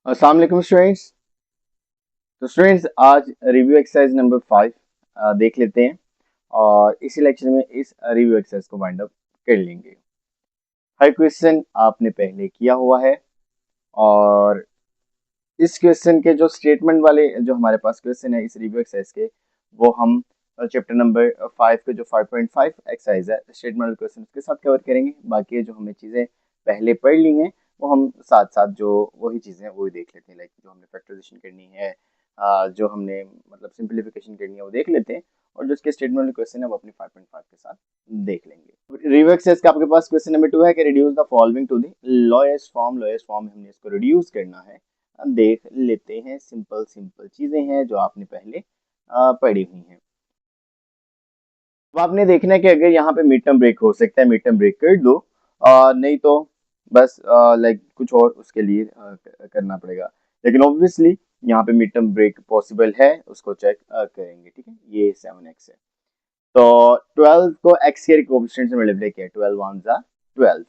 अस्सलाम वालेकुम स्टूडेंट्स। तो स्टूडेंट्स आज रिव्यू एक्सरसाइज नंबर 5 देख लेते हैं और इसी लेक्चर में इस रिव्यू एक्सरसाइज को वाइंड अप कर लेंगे। हर क्वेश्चन आपने पहले किया हुआ है और इस क्वेश्चन के जो स्टेटमेंट वाले जो हमारे पास क्वेश्चन है इस रिव्यू एक्सरसाइज के, वो हम चैप्टर नंबर 5 के जो 5.5 एक्सरसाइज है स्टेटमेंट क्वेश्चन के साथ कवर करेंगे। बाकी जो हमें चीज़ें पहले पढ़ ली हैं वो हम साथ साथ जो वही चीज़ें वही देख लेते हैं। लाइक जो हमने फैक्टराइजेशन करनी है, जो हमने मतलब सिंप्लीफिकेशन करनी है वो देख लेते हैं, और जो इसके स्टेटमेंट क्वेश्चन है वो अपने 5.5 के साथ देख लेंगे। रिव्यू एक्सरसाइज का आपके पास क्वेश्चन नंबर 2 है कि reduce the following to the lowest form. Lowest form हमने इसको रिड्यूस करना है। देख लेते हैं, सिंपल सिंपल चीजें हैं जो आपने पहले पढ़ी हुई हैं। अब आपने देखना है कि अगर यहाँ पे मिड टर्म ब्रेक हो सकता है, मिड टर्म ब्रेक कर दो, नहीं तो बस लाइक कुछ और उसके लिए करना पड़ेगा। लेकिन ऑब्वियसली यहाँ पे मिड टर्म ब्रेक पॉसिबल है, उसको चेक करेंगे। ठीक है, ये 7x है तो 12 को x के कोएफिशिएंट से मल्टीप्लाई किया, 12 वन जा 12,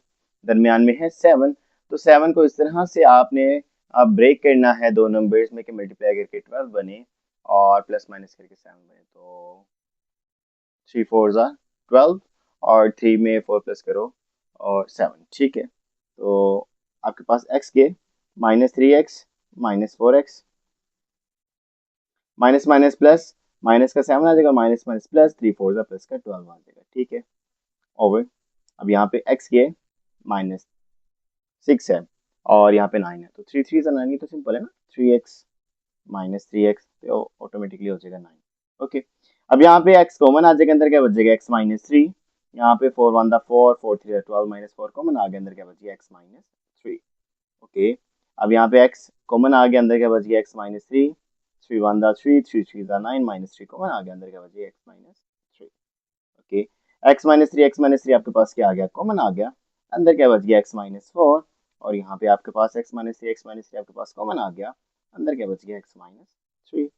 दरमियान में है 7। तो 7 को इस तरह से आपने ब्रेक करना है दो नंबर्स में कि मल्टीप्लाई करके 12 बने और प्लस माइनस करके 7 बने। तो 3 4 जा 12 और 3 में 4 प्लस करो और 7। ठीक है, तो आपके पास x के -3x -4x minus minus plus, minus का 7 आ जाएगा, माइनस माइनस प्लस, 3 4 जा प्लस का 12 आ जाएगा। ठीक है, ओवर। अब यहाँ पे x के -6 है और यहाँ पे 9 है, तो 3 3 से 9, तो सिंपल है ना, 3x -3x तो ऑटोमेटिकली हो जाएगा 9। ओके, अब यहाँ पे x कॉमन आ जाएगा, अंदर क्या बच जाएगा x -3। यहाँ पे 4 1 4, 4 3 12, -4 कॉमन आ गया, अंदर क्या बच गया x -3। ओके, अब यहाँ पे x कॉमन आ गया, अंदर क्या बच गया x -3, 3 1 3, 3 3 9, -3 कॉमन आ गया, अंदर क्या बच गया x -3। ओके, x -3 आपके पास क्या आ गया, कॉमन आ गया, अंदर क्या बच गया x -4, और यहाँ पे आपके पास x -3 आपके पास कॉमन आ गया, अंदर क्या बच गया x -3,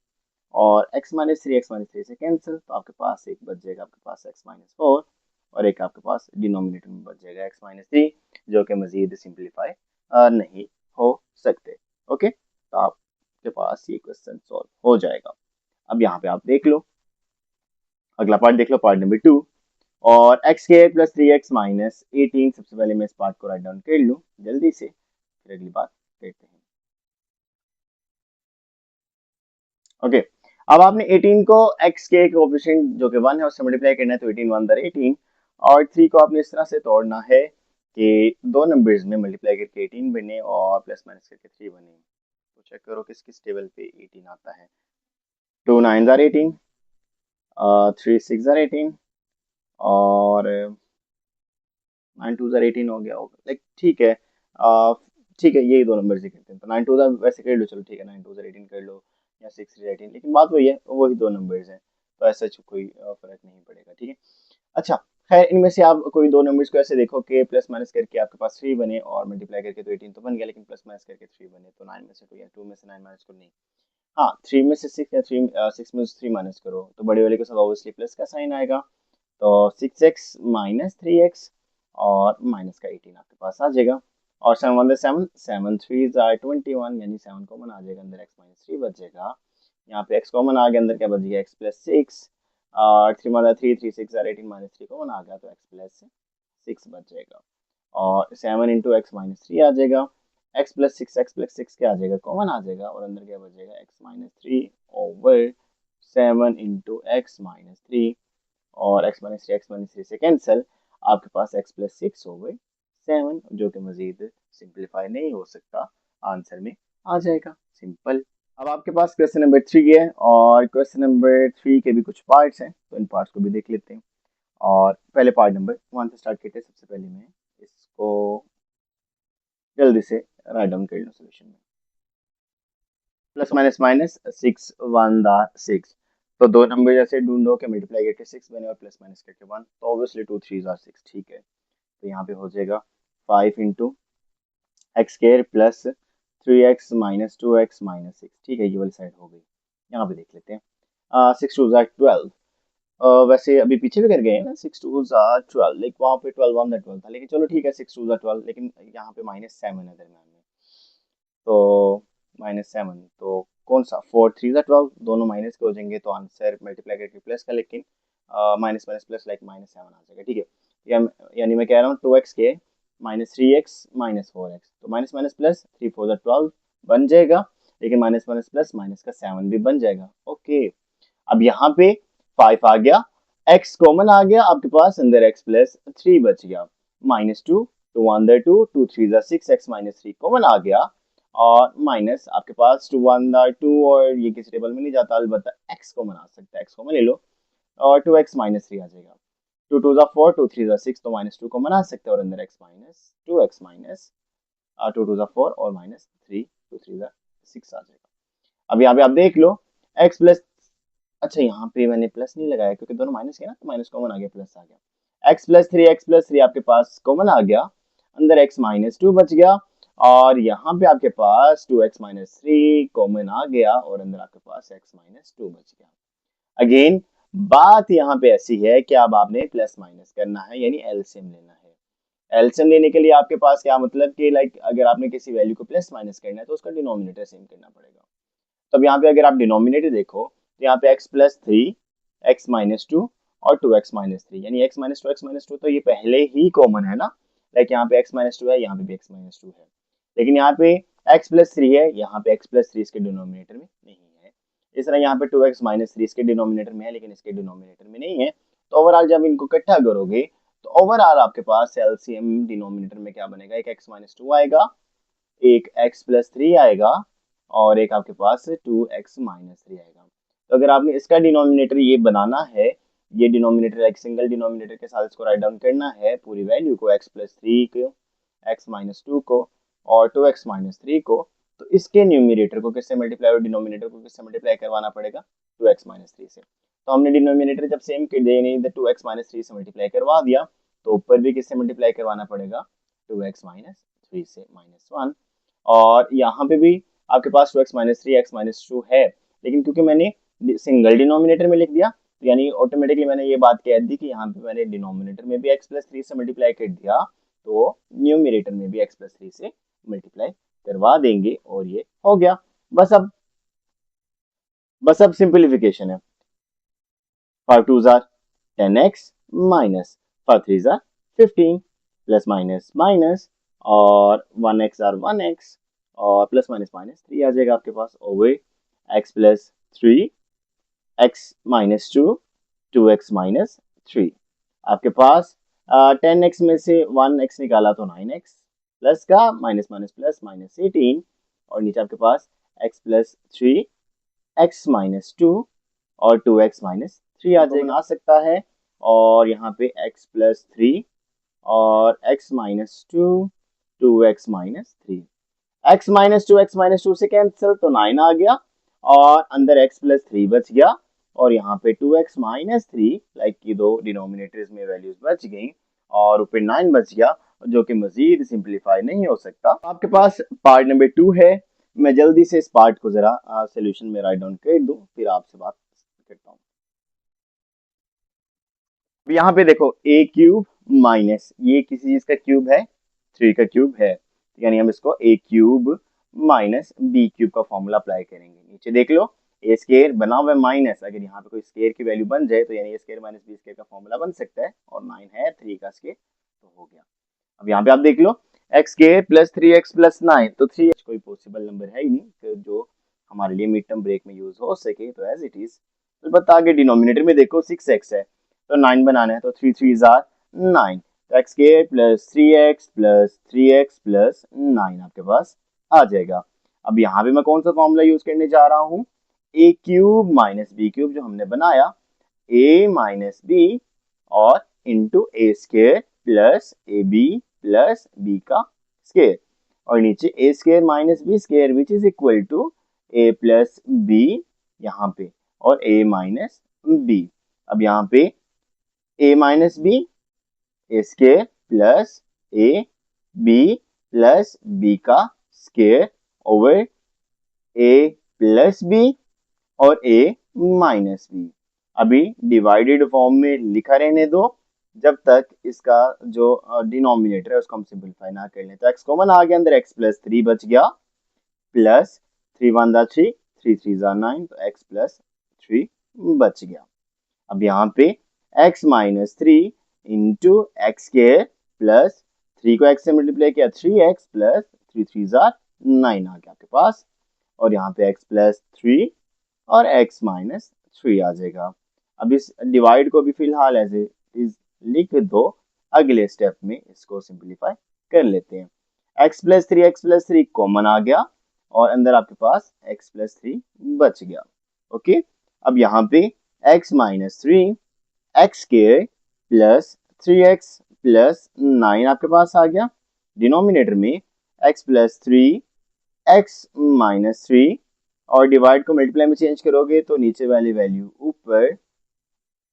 और x -3 से कैंसिल, तो आपके पास एक बच जाएगा आपके पास x -4, और एक आपके पास डिनोमिनेटर में बच जाएगा x -3, जो कि मजीद सिंप्लीफाई नहीं हो सकते। ओके, तो आपके पास ये क्वेश्चन सॉल्व हो जाएगा। अब यहाँ पे आप देख लो, अगला पार्ट देख लो, पार्ट नंबर 2। और एक्स के प्लस 3x - 18, सबसे पहले मैं इस पार्ट को राइट डाउन कर लूँ जल्दी से, फिर अगली बात करते हैं। ओके, अब आपने 18 को x के कोएफिशिएंट जो कि 1 है उससे मल्टीप्लाई करना है, तो 18 1 दर 18, और 3 को आपने इस तरह से तोड़ना है कि दो नंबर्स में मल्टीप्लाई करके 18 बने और प्लस माइनस करके 3 बने। तो चेक करो किस किस टेबल पे 18 आता है। 2 9 दर 18, 3 6 दर 18, और 9 2 दर 18 हो गया होगा। लाइक ठीक है, ठीक है, यही दो नंबर ही करते हैं। तो 9 2 दर वैसे कर लो, चलो ठीक है, 9 2 दर 18 कर लो या 6 3 18, लेकिन बात वही है, वही दो नंबर्स हैं, तो ऐसा कोई फर्क नहीं पड़ेगा। ठीक है, अच्छा, खैर इनमें से आप कोई दो नंबर्स को ऐसे देखो कि प्लस माइनस करके आपके पास 3 बने और मल्टीप्लाई करके तो 18 तो बन गया, लेकिन प्लस माइनस करके 3 बने, तो 9 में से 2 या 2 में से 9 माइनस करो नहीं। हाँ, 3 में से 6 या 3 6 में से 3 माइनस करो तो बड़े वाले के साथ ऑब्वियसली प्लस का साइन आएगा, तो 6x -3x और माइनस का 18 आपके पास आ जाएगा, और 7 1 7, 7 3 21, यानी 7 कॉमन आ जाएगा, अंदर x -3 बच जाएगा। यहाँ पे x कॉमन आ गया, अंदर क्या बच गया x +6, और 3 1 3 3 6 18 -3 कॉमन आ गया, तो x +6 बच जाएगा, और 7 इंटू एक्स -3 आ जाएगा, x +6 क्या आ जाएगा, कॉमन आ जाएगा, और अंदर क्या बच जाएगा x -3 ओवर 7 इंटू x -3, और x -3 से कैंसिल, आपके पास x +6 ओवर 7, जो कि मजीद सिंप्लीफाई नहीं हो सकता, आंसर में आ जाएगा, सिंपल। अब आपके पास क्वेश्चन नंबर 3 है, और क्वेश्चन नंबर 3 के भी कुछ पार्ट्स हैं, तो इन पार्ट्स को भी देख लेते हैं। और पहले पार्ट नंबर 1 से स्टार्ट करते हैं। सबसे पहले मैं इसको जल्दी से राइट डाउन कर लूँ सोल्यूशन में। प्लस माइनस माइनस 6 1 दा 6, तो दो नंबर जैसे ढूंढो कि मल्टीप्लाई करके 6 बने और प्लस माइनस करके 1, तो ऑब्वियसली 2 3 आर 6। ठीक है, तो यहाँ पे हो जाएगा 5 into x square plus 3x -2x -6। ठीक है, ये वाली साइड हो गई। यहाँ पे देख लेते हैं, 6 2 12। वैसे अभी पीछे भी कर गए हैं ना, 6 2 12, लाइक वहाँ पे 12 1 12 था, लेकिन चलो ठीक है, 6 2 12, लेकिन यहाँ पे -7 है दरम्यान में, तो -7, तो कौन सा 4 3 12, दोनों माइनस के हो जाएंगे तो आंसर मल्टीप्लाई करके प्लस का, लेकिन माइनस माइनस प्लस लाइक -7 आ जाएगा। ठीक है, यानी मैं कह रहा हूँ 2x के -3x -4x, तो माइनस माइनस प्लस 3 4 12 बन जाएगा, लेकिन माइनस माइनस प्लस माइनस का 7 भी बन जाएगा। ओके, अब यहाँ पे 5 आ गया, x कॉमन आ गया आपके पास, अंदर x प्लस 3 बच गया, -2 2 अंदर 2 2 3 6 x -3 कॉमन आ गया, और माइनस आपके पास 2 अंदर 2, और ये किसी टेबल में नहीं जाता, अलबत्ता x कॉमन आ सकता है, x कॉमन ले लो और 2x -3 आ जाएगा, 2 2 4 2 3 6, तो -2 कॉमन आ सकता है और अंदर x माइनस 2x माइनस 2 2 4 और -3 2 3 6 आ जाएगा। अब यहाँ पे आप देख लो x प्लस, अच्छा यहाँ पे मैंने प्लस नहीं लगाया क्योंकि दोनों माइनस के ना, तो माइनस कॉमन आ गया, प्लस आ गया, x प्लस 3 आपके पास कॉमन आ गया, अंदर x -2 बच गया, और यहाँ पे आपके पास 2x -3 कॉमन आ गया और अंदर आपके पास x -2 बच गया। अगेन बात यहाँ पे ऐसी है कि अब आपने प्लस माइनस करना है, यानी एलसीएम लेना है। एलसीएम लेने के लिए आपके पास क्या मतलब कि लाइक अगर आपने किसी वैल्यू को प्लस माइनस करना है तो उसका डिनोमिनेटर सेम करना पड़ेगा। तो अब यहाँ पे अगर आप डिनोमिनेटर देखो तो यहाँ पे x प्लस 3 x -2 और 2x -3, यानी x -2 x -2 तो ये पहले ही कॉमन है ना, लाइक यहाँ पे x -2 है, यहाँ पे भी x -2 है, लेकिन यहाँ पे x प्लस 3 है, यहाँ पे x प्लस 3 इसके डिनोमिनेटर में नहीं है। इस तरह यहाँ पे 2x -3 इसके डिनोमिनेटर में है, लेकिन इसके डिनोमिनेटर में नहीं है। तो ओवरऑल जब इनको इकट्ठा करोगे तो ओवरऑल आपके पास एलसीएम डिनोमिनेटर में क्या बनेगा, एक x -2 आएगा, एक x प्लस 3 आएगा, और एक आपके पास 2x -3 आएगा। तो अगर आपने इसका डिनोमिनेटर ये बनाना है, ये डिनोमिनेटर एक सिंगल डिनोमिनेटर के साथ इसको राइट डाउन करना है, पूरी वैल्यू को x प्लस 3 को, x -2 को और 2x -3 को, तो इसके न्यूमरेटर को किससे मल्टीप्लाई और डिनोमिनेटर को किससे मल्टीप्लाई करवाना पड़ेगा, 2x -3 से। तो हमने डिनोमिनेटर जब सेम कर दिया, यानी 2x -3 से मल्टीप्लाई करवा दिया, तो ऊपर भी किससे मल्टीप्लाई करवाना पड़ेगा, 2x -3 से -1, और यहाँ पे भी आपके पास 2x -3 x -2 है, लेकिन क्योंकि मैंने सिंगल डिनोमिनेटर में लिख दिया, तो यानी ऑटोमेटिकली मैंने ये बात कह दी कि यहाँ पे मैंने डिनोमिनेटर में भी x प्लस 3 से मल्टीप्लाई कर दिया, तो न्यूमरेटर में भी x प्लस 3 से मल्टीप्लाई करवा देंगे, और ये हो गया। बस अब सिंपलीफिकेशन है, 5 2s are 10x minus 5 3s are 15, plus minus minus, और 1x are 1x, और प्लस माइनस माइनस 3 आ जाएगा आपके पास, over x plus 3 x minus 2 2x minus 3। आपके पास 10x में से 1x निकाला तो 9x, प्लस का माइनस माइनस प्लस -18, और नीचे आपके पास x प्लस 3 x माइनस 2 और 2x -3 आ जाएगा, आ सकता है, और यहाँ पे x प्लस 3 और x -2 2x -3, x -2 से कैंसिल तो 9 आ गया, और अंदर x प्लस 3 बच गया, और यहाँ पे 2x -3 लाइक की दो डिनोमिनेटर्स में वैल्यूज बच गई, और ऊपर 9 बच गया, जो कि मजीद सिंपलीफाई नहीं हो सकता। आपके पास पार्ट नंबर 2 है, मैं जल्दी से इस पार्ट को जरा सॉल्यूशन में राइट डाउन कर दूं, फिर आपसे बात करता हूँ। यहाँ पे देखो a क्यूब माइनस, ये किसी चीज का क्यूब है, 3 का क्यूब है, यानी हम इसको a cube minus b cube का फॉर्मूला अप्लाई करेंगे। नीचे देख लो a स्केयर बना हुआ है माइनस, अगर यहाँ पे कोई स्केयर की वैल्यू बन जाए तो यानी a square minus b square का फॉर्मूला बन सकता है, और 9 है 3 का स्केयर, तो हो गया। अब यहाँ पे आप देख लो x square plus 3x plus 9, तो 3x कोई पॉसिबल नंबर है ही नहीं जो हमारे लिए मिड टर्म ब्रेक में यूज हो सके, तो एज इट इज। अलबत्ता आगे डिनोमिनेटर में देखो 6x है, तो 9 बनाना है, तो 3 3s are 9, तो x square plus 3x plus 3x plus 9 आपके पास आ जाएगा। अब यहाँ पे मैं कौन सा फॉर्मूला यूज करने जा रहा हूँ, a cube minus b cube जो हमने बनाया, a माइनस b और into a square plus a b plus b का स्केयर, और नीचे a square minus B square which is equal to a plus b यहाँ पे, और ए माइनस बी। अब यहाँ पे a minus b a square plus a b plus b का square over a plus b और ए माइनस बी। अभी divided form में लिखा रहने दो जब तक इसका जो डिनोमिनेटर है उसको हम सिंपलीफाई ना कर लें। तो x कॉमन आ गया, अंदर x प्लस 3 बच गया, प्लस 3 1 दा 3, 3 3 दा 9, तो x प्लस 3 बच गया। अब यहाँ पे x minus 3 into x square plus 3 को x से मल्टीप्लाई किया 3x प्लस 3 3 जार 9 आ गया आपके पास। और यहाँ पे x प्लस 3 और x माइनस 3 आ जाएगा। अब इस डिवाइड को भी फिलहाल एज इट इज लिख दो, अगले स्टेप में इसको सिंप्लीफाई कर लेते हैं। x प्लस थ्री कॉमन आ गया और अंदर आपके पास x प्लस 3 बच गया। ओके, अब यहाँ पे x minus 3 x square plus 3x plus 9 आपके पास आ गया। डिनोमिनेटर में x प्लस 3 x माइनस 3 और डिवाइड को मल्टीप्लाई में चेंज करोगे तो नीचे वाली वैल्यू ऊपर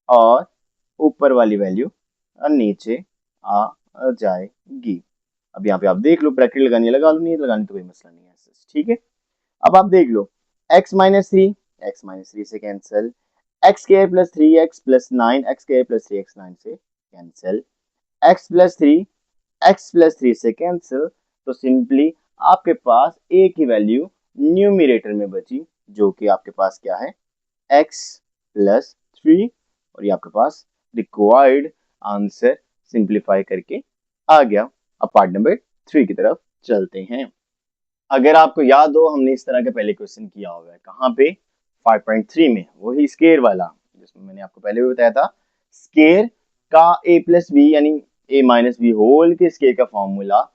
और ऊपर वाली वैल्यू नीचे आ जाएगी। अब यहाँ पे आप देख लो, ब्रैकेट लगानी लगा लो, नहीं लगानी तो कोई मसला नहीं है, ठीक है। अब आप देख लो x माइनस थ्री से cancel, x square plus 3x plus 9 x square plus 3x 9 से कैंसिल, x प्लस 3 से कैंसिल, तो सिंपली आपके पास एक ही वैल्यू न्यूमरेटर में बची जो कि आपके पास क्या है x प्लस 3 और ये आपके पास रिक्वायर्ड आंसर सिंप्लीफाई करके आ गया। अब पार्ट नंबर 3 की तरफ चलते हैं। अगर आपको याद हो हमने इस तरह का पहले क्वेश्चन किया हुआ है, कहाँ पे 5.3 में, वही स्केयर वाला जिसमें मैंने आपको पहले भी बताया था स्केयर का a प्लस बी यानी a माइनस बी होल के स्केयर का फॉर्मूला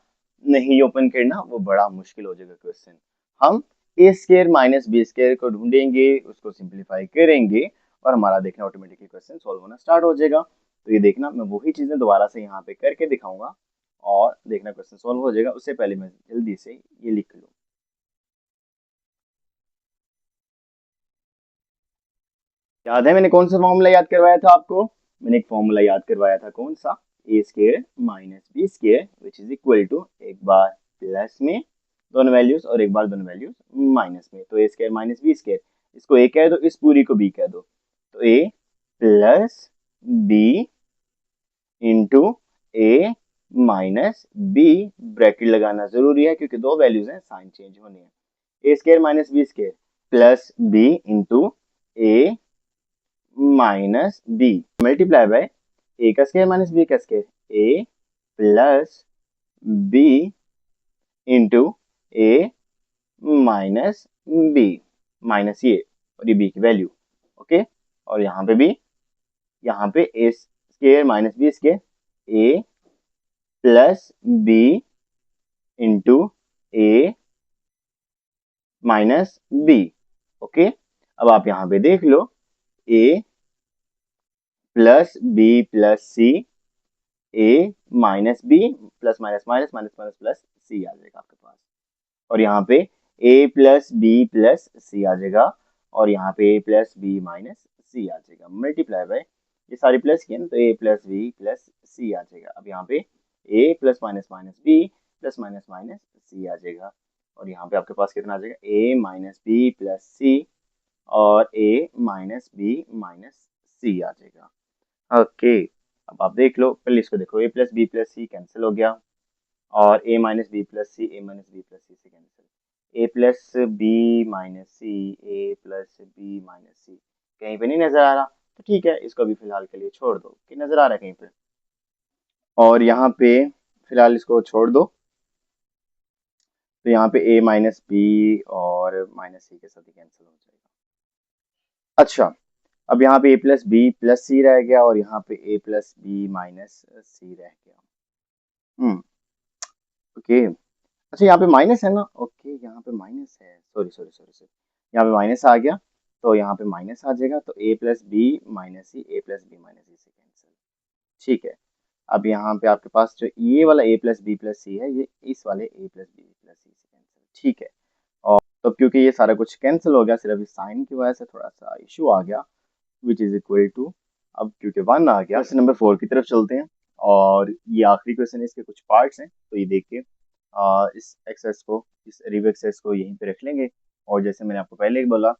नहीं ओपन करना, वो बड़ा मुश्किल हो जाएगा क्वेश्चन। हम a square minus B square को ढूंढेंगे, उसको सिंप्लीफाई करेंगे और हमारा देखना ऑटोमेटिकली क्वेश्चन सॉल्व होना स्टार्ट हो जाएगा। तो ये देखना मैं वही चीजें दोबारा से यहाँ पे करके दिखाऊंगा और देखना क्वेश्चन सॉल्व हो जाएगा। उससे पहले मैं जल्दी से ये लिख लूँ। याद है मैंने कौन सा फॉर्मूला याद करवाया था आपको? मैंने एक फॉर्मूला याद करवाया था, कौन सा? A square minus B square which is equal to एक बार प्लस में दोनों वैल्यूज और एक बार दोनों वैल्यूज माइनस में। तो ए स्केयर माइनस बी स्केयर, इसको ए कह दो, इस पूरी को बी कह दो, तो a plus b into a minus B, bracket लगाना जरूरी है क्योंकि दो वैल्यूज हैं, साइन चेंज होनी है। A square minus B square plus b into a minus b multiply by a का स्केयर माइनस बी का square a plus b into a minus b, minus ये और ये बी की वैल्यू। ओके, और यहाँ पे a square minus B square a plus b into a minus b. Okay, अब आप यहाँ पे देख लो a plus b plus c, a minus B plus minus minus minus minus plus c आ जाएगा आपके पास। और यहाँ पे a plus b plus c आ जाएगा और यहाँ पे a plus b minus c आ जाएगा। मल्टीप्लाई बाय ये सारी प्लस की है ना, तो a plus b plus c आ जाएगा। अब यहाँ पे a plus minus minus B plus minus minus c आ जाएगा और यहाँ पे आपके पास कितना आ जाएगा a minus B plus c और a minus b minus c आ जाएगा। ओके, अब आप देख लो, पहले इसको देखो, a plus b plus c cancel हो गया और a minus B plus c a minus B plus सी से कैंसिल, ए प्लस बी माइनस सी ए प्लस बी माइनस सी कहीं पे नहीं नजर आ रहा, तो ठीक है इसको भी फिलहाल के लिए छोड़ दो कि नजर आ रहा है कहीं पे, और यहाँ पे फिलहाल इसको छोड़ दो। तो यहाँ पे ए माइनस बी और माइनस सी के साथ ही कैंसिल हो जाएगा। अच्छा, अब यहाँ पे ए प्लस बी प्लस सी रह गया और यहाँ पे ए प्लस बी माइनस सी रह गया। ओके, अच्छा यहाँ पे माइनस है ना, ओके यहाँ पे माइनस है, सॉरी सॉरी सॉरी सॉरी, यहाँ पे माइनस आ गया तो यहाँ पे माइनस आ जाएगा, तो a plus b minus C A plus b minus सी से कैंसिल। ठीक है, अब यहाँ पे आपके पास जो ये वाला ए प्लस बी प्लस सी है, ये इस वाले ए प्लस बी प्लस सी से कैंसिल। ठीक है, और तो क्योंकि ये सारा कुछ कैंसिल हो गया, सिर्फ इस साइन की वजह से थोड़ा सा इशू आ गया, विच इज इक्वल टू, अब क्योंकि 1 आ गया, क्वेश्चन नंबर 4 की तरफ चलते हैं और ये आखिरी क्वेश्चन है, इसके कुछ पार्ट्स हैं, तो ये देखिए इस एक्सरसाइज को, इस रिव्यू एक्सरसाइज को यहीं पे रख लेंगे। और जैसे मैंने आपको पहले ही बोला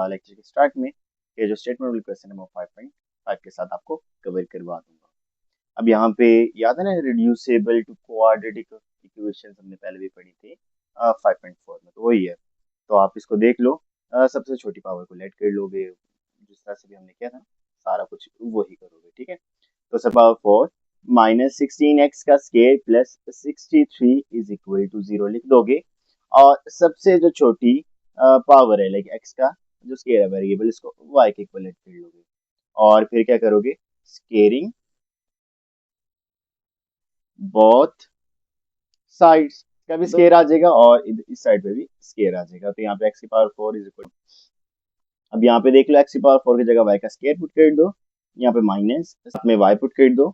लेक्चर के स्टार्ट में, ये जो स्टेटमेंट वाली क्वेश्चन है वो 5.5 के साथ आपको कवर करवा दूंगा। अब यहाँ पे याद है ना रिड्यूसेबल टू क्वाड्रेटिक इक्वेशन हमने पहले भी पढ़ी थी 5.4 में, तो वही है। तो आप इसको देख लो, सबसे छोटी पावर को लेट कर लोगे, जिस तरह से भी हमने किया था सारा कुछ वही करोगे, ठीक है। तो सब पावर 4 माइनस 16x का square plus 63 is equal to 0 लिख दोगे, और सबसे जो छोटी पावर है लाइक x का जो स्केयर है वेरिएबल, इसको y के इक्वल कर लोगे, और फिर क्या करोगे, स्केयरिंग बोथ साइड्स का भी स्केयर आ जाएगा और इस साइड पे भी स्केयर आ जाएगा। तो यहाँ पे x की पावर 4 इज इक्वल, अब यहाँ पे देख लो x की पावर 4 की जगह y का स्केयर पुट कर दो, यहाँ पे माइनस में y पुट कर दो,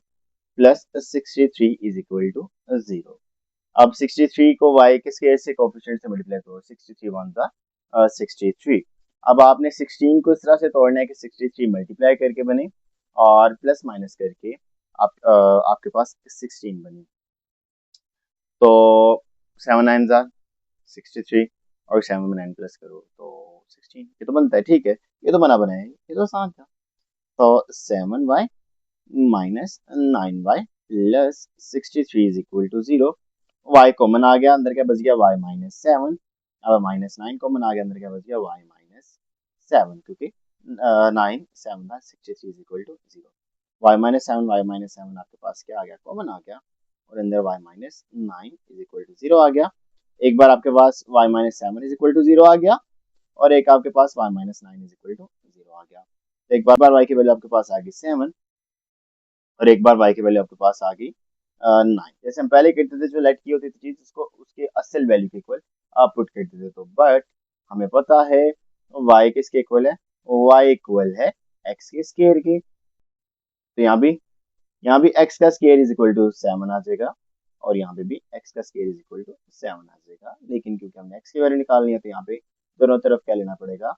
प्लस 63 इज इक्वल टू 0। अब 63 को y के स्केयर से कोएफिशिएंट से मल्टीप्लाई करो, 63 वन सा 63। अब आपने 16 को इस तरह से तोड़ना है कि 63 मल्टीप्लाई करके बने और प्लस माइनस करके आपके पास 16 बने। तो 7 9 ज़ा 63 और 7 में 9 प्लस करो तो 16, ये तो बनता है, ठीक है, ये तो बना है, ये तो आसान था। तो 7y minus 9y plus 63 is equal to 0। y common आ गया, अंदर क्या बच गया y माइनस 7। अब माइनस 9 कॉमन आ गया, अंदर क्या बच गया y माइनस 7, क्योंकि 9 7 था, 63 is equal to 0। y minus 7 आपके पास क्या आ गया, कॉमन आ गया, और अंदर y minus 9 is equal to 0 आ गया। एक बार आपके पास y minus 7 is equal to 0 आ गया, और एक आपके पास y minus 9 is equal to 0 आ गया। तो एक बार y की वैल्यू आपके पास आ गई 7, और एक बार y की वैल्यू आपके पास आ गई 9। जैसे हम पहले करते थे, जो लेट की होती थी चीज, उसको उसके असल वैल्यू के इक्वल आप पुट करते थे। तो बट हमें पता है y किसके इक्वल है, y इक्वल है x के स्केयर के। तो यहाँ भी x का स्केयर इज इक्वल टू 7 आ जाएगा, और यहाँ पे भी x का स्केयर इज इक्वल टू 7 आ जाएगा। लेकिन क्योंकि हमने x की वैल्यू निकालनी है, तो यहाँ पे दोनों तरफ क्या लेना पड़ेगा,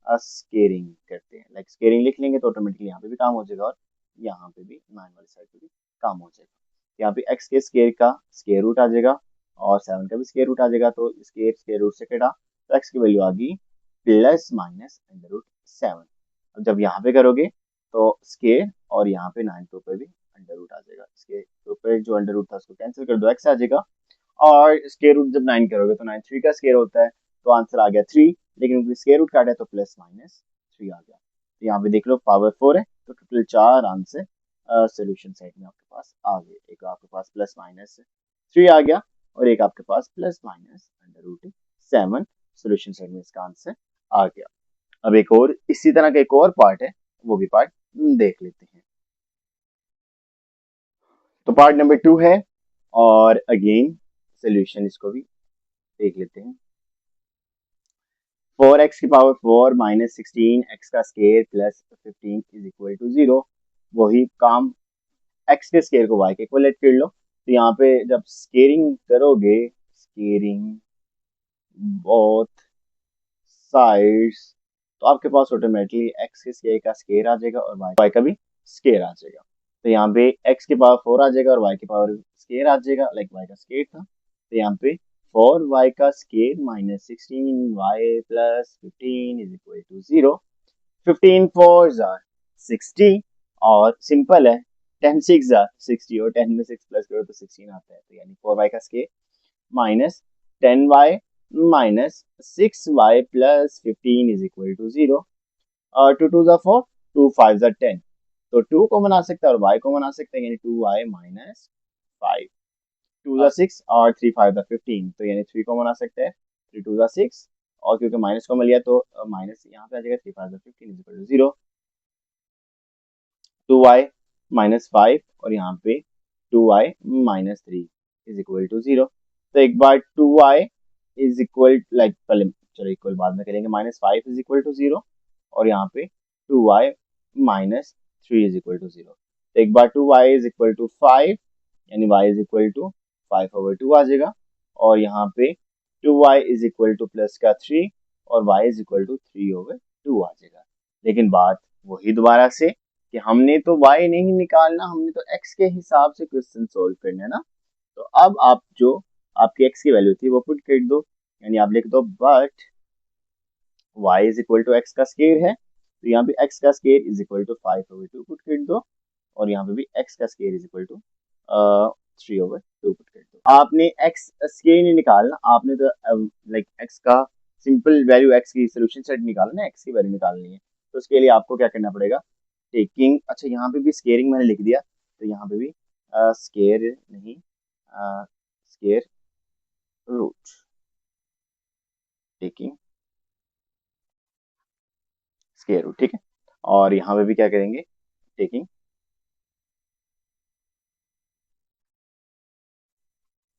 स्केयरिंग करते हैं, लाइक स्केयरिंग लिख लेंगे तो ऑटोमेटिकली यहाँ पे भी काम हो जाएगा, और यहाँ पे भी 9 वाली साइड पे भी काम हो जाएगा। यहाँ पे x के स्केयर का स्केयर रूट आ जाएगा, और 7 का भी स्केयर रूट आ जाएगा, तो स्केयर रूट से कटा तो x की वैल्यू आ गई प्लस माइनस अंडर रूट 7। अब जब यहाँ पे करोगे तो स्केयर और यहाँ पे 9 के ऊपर भी अंडर रूट आ जाएगा, इसके ऊपर जो अंडर रूट था उसको कैंसिल कर दो, x आ जाएगा। और स्केयर रूट जब 9 करोगे तो 9 3 का स्केयर होता है, तो आंसर आ गया 3, लेकिन स्केयर रूट काटा है तो प्लस माइनस 3 आ गया। तो यहाँ पे देख लो पावर 4 है, तो टोटल 4 आंसर सोल्यूशन साइड में आपके पास आ गए। एक आपके पास प्लस माइनस 3 आ गया, और एक आपके पास plus minus under root 7 solution side में इसका आंसर आ गया। अब एक और इसी तरह का एक और पार्ट है, वो भी पार्ट देख लेते हैं। तो पार्ट नंबर 2 है, और अगेन सोल्यूशन इसको भी देख लेते हैं। 4x की पावर 4 माइनस 16 x का square plus 15 is equal to 0। वही काम, x के स्केयर को y के इक्वल कर लो। तो यहाँ पे जब स्केयरिंग करोगे, स्केयरिंग बोथ साइड्स, तो आपके पास ऑटोमेटिकली x के स्केयर का स्केयर आ जाएगा और y का भी स्केयर आ जाएगा। तो यहाँ पे x की पावर 4 आ जाएगा और y की पावर स्केयर आ जाएगा, लाइक y का स्केयर था। तो यहाँ पे 4y का square minus 16y plus 15 is equal to 0। 15 4 are 60, और सिंपल है, 10 6 आर 60, और 10 में 6 प्लस करो तो 16 आता है। तो यानी 4y का square minus 10y minus 6y plus 15 is equal to 0। और 2 2 4, 2 5 10, तो 2 को बना सकता है और y को बना सकते हैं, यानी 2y माइनस 5। 2 6 और 3 5 15, तो यानी 3 को बना सकते हैं, 3 2 6, और क्योंकि माइनस को मिल लिया तो माइनस यहाँ पे आ जाएगा, 3 5 15 is equal to 0। 2y minus 5, और यहाँ पे 2y minus 3 is equal to 0। तो एक बार 2y इज इक्वल, लाइक पहले चलो इक्वल बाद में करेंगे, माइनस 5 इज इक्वल टू 0, और यहाँ पे 2y minus 3 is equal to 0। तो एक बार 2y इज इक्वल टू 5, यानी y इज इक्वल टू 5/2 आ जाएगा, और यहाँ पे 2y is equal to plus का 3, और y इज इक्वल टू 3/2 आ जाएगा। लेकिन बात वही दोबारा से कि हमने तो y नहीं निकालना, हमने तो x के हिसाब से क्वेश्चन सोल्व करना है ना। तो अब आप जो आपकी x की वैल्यू थी वो पुट कर दो, यानी आप लिख दो but y is equal to x का स्केयर है, तो यहाँ पे x का square is equal to 5/2 put कर दो, और यहाँ पे भी x का square is equal to 3/2 put कर दो। आपने x स्केयर नहीं निकालना, आपने तो लाइक x का सिंपल वैल्यू एक्स की सोल्यूशन सेट निकालना है, एक्स की वैल्यू निकालनी है, तो उसके लिए आपको क्या करना पड़ेगा, टेकिंग, अच्छा यहाँ पे भी स्केयरिंग मैंने लिख दिया, तो यहाँ पे भी स्केयर नहीं, square root, taking square root, ठीक है। और यहाँ पे भी क्या करेंगे, टेकिंग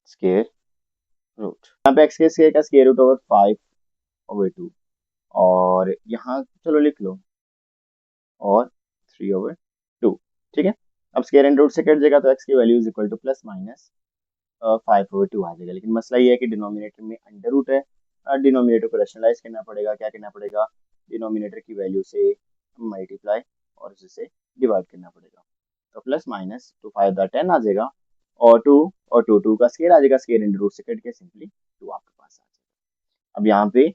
स्केयर रूट, यहाँ पे एक्स के स्केयर का स्केयर रूट ओवर 5/2, और यहाँ चलो लिख लो और 3/2, ठीक है। अब स्केयर एंड रूट से कट जाएगा तो एक्स की value is equal to plus minus 5/2 आ जाएगा, लेकिन मसला ये है कि डिनोमिनेटर में अंडर रूट है, डिनोमिनेटर को रैशनलाइज करना पड़ेगा, क्या करना पड़ेगा, डिनोमिनेटर की वैल्यू से मल्टीप्लाई और उससे डिवाइड करना पड़ेगा, तो प्लस माइनस 2 5 10 आ जाएगा, और 2 और 2 का स्केयर आ जाएगा, स्केयर एंड रूट से कट के सिंपली 2 आपके पास आ जाएगा। अब यहाँ पे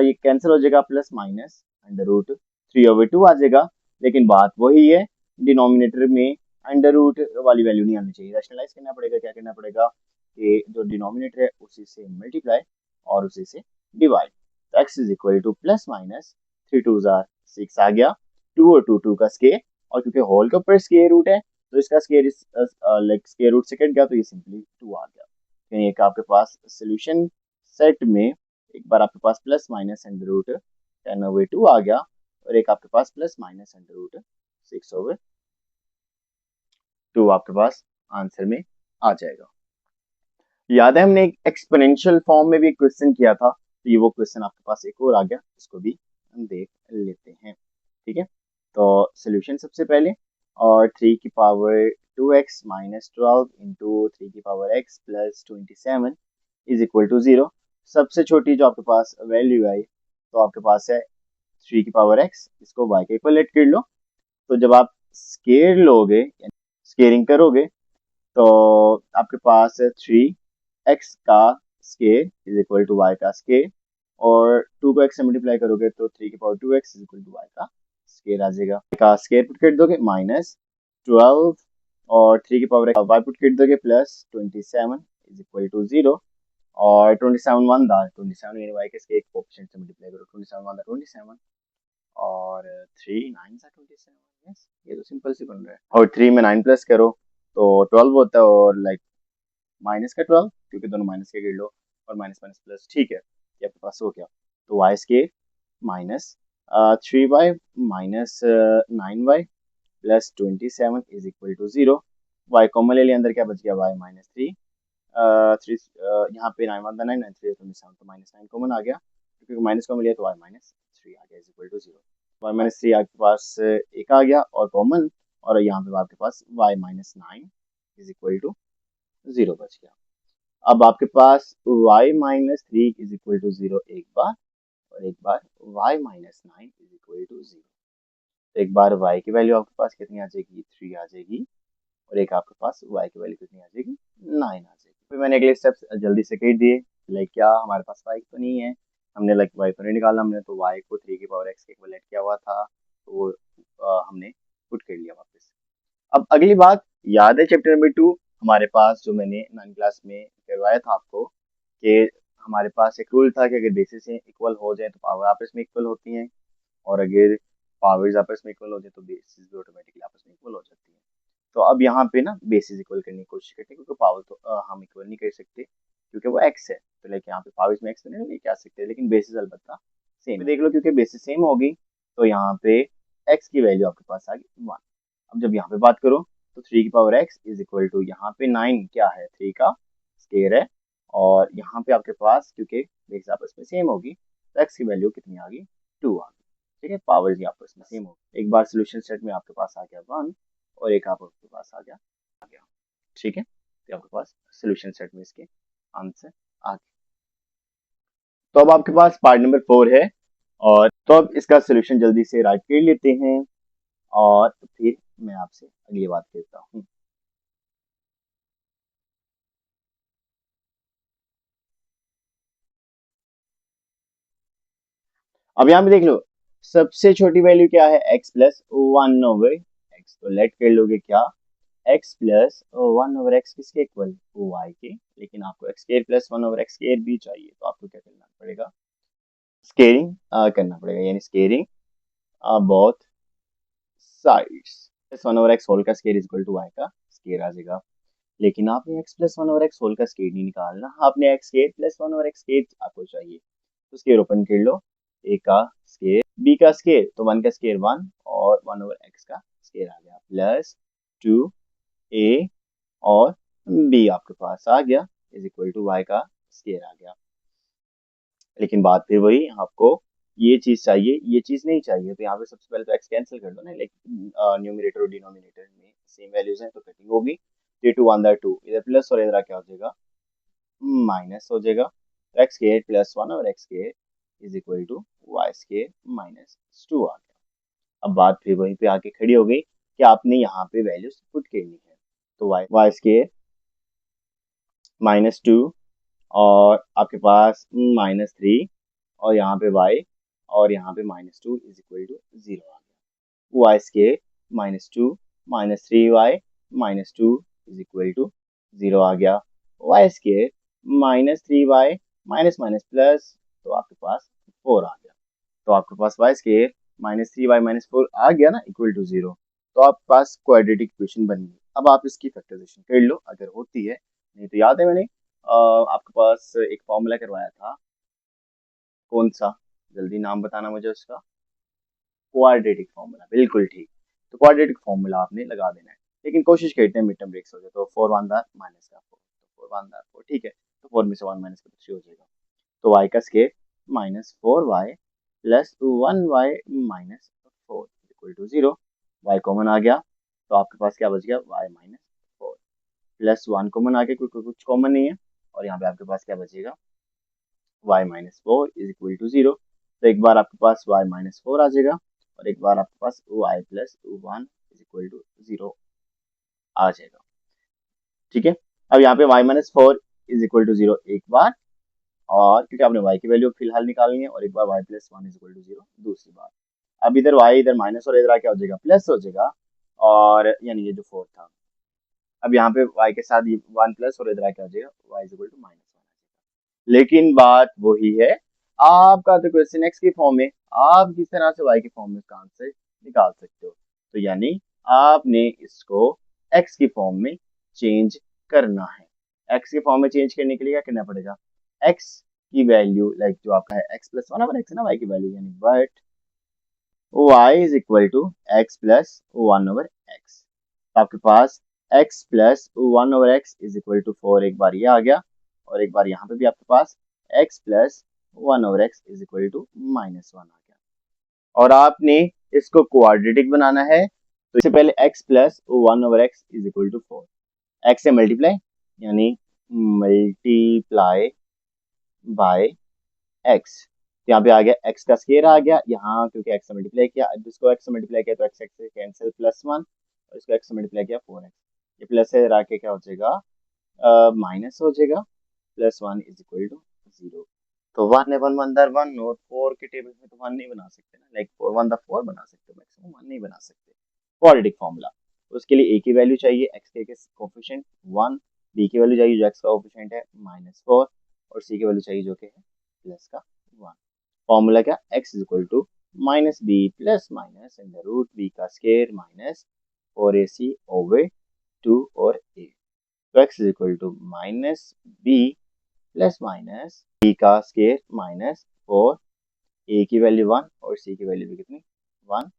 ये कैंसिल हो जाएगा, प्लस माइनस अंडर रूट 3/2 आ जाएगा, लेकिन बात वही है, डिनोमिनेटर में अंडर रूट वाली वैल्यू नहीं आनी चाहिए, रैशनलाइज करना पड़ेगा, क्या करना पड़ेगा कि जो डिनोमिनेटर है उसी से मल्टीप्लाई और उसी से डिवाइड, तो x is equal to plus minus 3 2 6 आ गया, 2 और 2 का स्केयर, और क्योंकि होल के ऊपर स्केयर रूट है तो इसका स्केयर लाइक स्केयर रूट से कट गया, तो ये सिंपली 2 आ गया। यानी एक आपके पास सोल्यूशन सेट में एक बार आपके पास प्लस माइनस अंडर रूट 10/2 आ गया, और एक आपके पास प्लस माइनस अंडर रूट 6/2 आपके पास आंसर में आ जाएगा। याद है हमने एक एक्सपोनेंशियल फॉर्म में भी क्वेश्चन किया था, तो ये वो क्वेश्चन आपके पास एक और आ गया, इसको भी हम देख लेते हैं, ठीक है। तो सोल्यूशन सबसे पहले, और 3 की पावर 2x माइनस 12 इंटू 3 की power x plus 27 is equal to 0। सबसे छोटी जो आपके पास वैल्यू आई तो आपके पास है 3 की पावर x, इसको y के इक्वलेट कर लो, तो जब आप स्केयर लोगे, स्केयरिंग करोगे, तो आपके पास है 3x का square is equal to y का स्केयर, और 2 को x से मल्टीप्लाई करोगे तो 3 की power 2x is equal to y का स्केयर आ जाएगा, का स्केयर पुट कर दोगे माइनस 12, और 3 की पावर y पुट कर दोगे प्लस 27 इज इक्वल टू 0, और 27 1 दार 27 यानी y के स्केयर कोएफिशिएंट से मल्टीप्लाई करो, 27 1 27, और 3 9 सा 27, यस ये तो सिंपल सी बन रहा है, और 3 में 9 प्लस करो तो 12 होता है, और लाइक माइनस का 12, क्योंकि दोनों माइनस के गिर लो, और माइनस माइनस प्लस, ठीक है, ये आपके पास हो गया, तो Y square minus 3y minus 9y plus 27 is equal to 0, Y common ले लिया, अंदर क्या बच गया, y माइनस 3, थ्री यहाँ पे 9 1 9 9 3 27, तो माइनस 9 कॉमन आ गया, क्योंकि माइनस कॉमन लिया तो y माइनस 3 आ गया is equal to 0, y minus 3 आपके पास एक आ गया और कॉमन, और यहाँ पे आपके पास y minus 9 is equal to 0 बच गया। अब आपके पास y minus 3 is equal to 0 एक बार, और एक बार y minus 9 is equal to 0, एक बार y की वैल्यू आपके पास कितनी आ जाएगी, 3 आ जाएगी, और एक आपके पास y की वैल्यू कितनी आ जाएगी, 9 आ जाएगी। फिर मैंने अगले स्टेप्स जल्दी से कर दिए, लाइक क्या हमारे पास y तो नहीं है, हमने लाइक y तो नहीं निकाला, हमने तो y को 3 की पावर x के इक्वलेंट किया हुआ था, तो वो हमने पुट कर लिया वापस। अब अगली बात, याद है चैप्टर नंबर 2 हमारे पास जो मैंने 9 क्लास में करवाया था आपको, कि हमारे पास एक रूल था कि अगर बेसिस इक्वल हो जाए तो पावर आपस में इक्वल होती हैं, और अगर पावर्स आपस में इक्वल हो जाए तो बेसिस भी ऑटोमेटिकली आपस में इक्वल हो जाती है। तो अब यहाँ पे ना बेसिस इक्वल करने की कोशिश करते हैं, क्योंकि पावर तो हम इक्वल नहीं कर सकते क्योंकि वो एक्स है, तो लाइक यहाँ पे पावर्स में एक्स तो नहीं लेके आ सकते, लेकिन बेसिस अलबत्ता सेम देख लो, क्योंकि बेसिस सेम होगी तो यहाँ पे एक्स की वैल्यू आपके पास आ गई 1। अब जब यहाँ पे बात करो तो 3 की power x is equal to, यहाँ पे 9 क्या है, 3 का स्केयर है, और यहाँ पे आपके पास क्योंकि बेस आपस में सेम होगी तो x की वैल्यू कितनी आ गई, 2 आ गई, ठीक है, पावर्स ही आपस में सेम होगी। एक बार सोल्यूशन सेट में आपके पास आ गया 1, और एक आपके पास आ गया, ठीक है, तो आपके पास सोल्यूशन सेट में इसके आंसर आ गए। तो अब आपके पास पार्ट नंबर 4 है, और तो अब इसका सोल्यूशन जल्दी से राइट कर लेते हैं, और फिर मैं आपसे अगली बात करता हूँ। अब यहाँ पे देख लो, सबसे छोटी वैल्यू क्या है, x प्लस 1/x, तो लेट कर लोगे क्या, x प्लस 1/x किसके इक्वल, y के, लेकिन आपको x square plus 1/x square भी चाहिए, तो आपको क्या करना पड़ेगा, स्केयरिंग करना पड़ेगा, यानी squaring both sides. Plus one over x whole का square is equal to y का स्केयर आ जाएगा। लेकिन आपने x plus one over x whole का स्केयर नहीं निकालना, आपने x square plus one over x square आपको चाहिए। तो स्केयर ओपन कर लो, ए का स्केयर बी का स्केयर, तो वन का स्केयर वन और वन ओवर एक्स का स्केयर आ गया, प्लस टू ए और बी आपके पास आ गया इज इक्वल टू वाई का स्केयर आ गया। लेकिन बात फिर वही, आपको ये चीज चाहिए, ये चीज नहीं चाहिए, तो यहाँ पे सबसे पहले तो एक्स कैंसिल कर दो ना, लेकिन न्यूमरेटर और डिनोमिनेटर में सेम वैल्यूज हैं तो कटिंग होगी। ये टू वन टू, इधर प्लस और इधर क्या हो जाएगा, माइनस हो जाएगा। तो एक्स स्क्वायर प्लस वन और x square is equal to y square minus two आ गया। अब बात फिर वहीं पे आके खड़ी हो गई कि आपने यहाँ पे वैल्यूज पुट करनी है। तो Y Y square minus two और आपके पास माइनस थ्री और यहाँ पे y और यहाँ पे minus two is equal to zero आ गया। Y square minus two minus three y minus two is equal to zero आ गया। Y square minus three y minus minus plus, तो आपके पास फोर आ गया। तो आपके पास y square minus three y minus four आ गया ना, इक्वल टू जीरो। तो आपके पास क्वाड्रेटिक इक्वेशन बन गई। अब आप इसकी फैक्टराइजेशन कर लो अगर होती है, नहीं तो याद है मैंने आपके पास एक फॉर्मूला करवाया था, कौन सा, जल्दी नाम बताना मुझे उसका। क्वाड्रेटिक फॉर्मूला, बिल्कुल ठीक। तो क्वाड्रेटिक फॉर्मूला आपने लगा देना है, लेकिन कोशिश करते हैं मिड टर्म ब्रेक्स हो जाए। तो फोर वन दार माइनस का फोर, तो फोर वन दार फोर, ठीक है। तो फोर में से वन माइनस का थ्री हो जाएगा। तो वाई का square minus four y plus one y minus four equal to zero. Y common आ गया, तो आपके पास क्या बच गया, y minus four plus one common आ गया क्योंकि कुछ कॉमन नहीं है, और यहाँ पे आपके पास क्या बचेगा, y minus four is equal to zero. तो एक बार आपके पास y माइनस फोर आ जाएगा और एक बार आपके पास y plus one is equal to zero आ जाएगा, ठीक है। अब यहाँ पे y minus four is equal to zero एक बार, और क्योंकि आपने y की वैल्यू फिलहाल निकालनी है, और एक बार y plus one is equal to zero दूसरी बार। अब इधर y इधर माइनस और इधर क्या हो जाएगा, प्लस हो जाएगा, और यानी ये जो फोर था, अब यहाँ पे y के साथ ये वन प्लस और इधर क्या हो जाएगा, y is equal to minus one. लेकिन बात वही है, आपका तो क्वेश्चन एक्स की फॉर्म में, आप किस तरह से वाई की फॉर्म में इसका आंसर निकाल सकते हो। तो यानी आपने इसको एक्स की फॉर्म में चेंज करना है। एक्स की फॉर्म में चेंज करने के लिए क्या करना पड़ेगा, एक्स की वैल्यू लाइक जो आपका है X plus one over X है ना वाई की वैल्यू, यानी but Y is equal to X plus one over X. आपके पास x plus one over x is equal to four, एक बार ये आ गया, और एक बार यहाँ पे भी आपके पास x plus one over x is equal to minus one आ गया। और आपने इसको क्वाड्रेटिक बनाना है, तो इससे पहले x plus one over x is equal to four, X से मल्टीप्लाई यानी मल्टीप्लाई बाय x। यहाँ पे आ गया x का स्केयर आ गया यहाँ, क्योंकि x से मल्टीप्लाई किया, अब इसको x से मल्टीप्लाई किया तो x से कैंसिल प्लस वन, और इसको x से मल्टीप्लाई किया फोर एक्स, ये प्लस से रह के क्या हो जाएगा, माइनस हो जाएगा, plus one is equal to zero. तो वन है वन वन दर वन, और फोर के टेबल में तो वन नहीं बना सकते ना, लाइक फोर वन दर फोर बना सकते हो, मैक्सिमम वन नहीं बना सकते। क्वाड्रेटिक फॉर्मूला, उसके लिए a की वैल्यू चाहिए x के कोफिशिएंट वन, b की वैल्यू चाहिए जो x का कोफिशिएंट है माइनस फोर, और c की वैल्यू चाहिए जो कि है प्लस का वन। फॉर्मूला क्या, x is equal to minus B plus minus in the root b का square minus four A C over two और a। तो x is equal to minus B plus minus b का square minus four, a की value one और c की value भी कितनी, one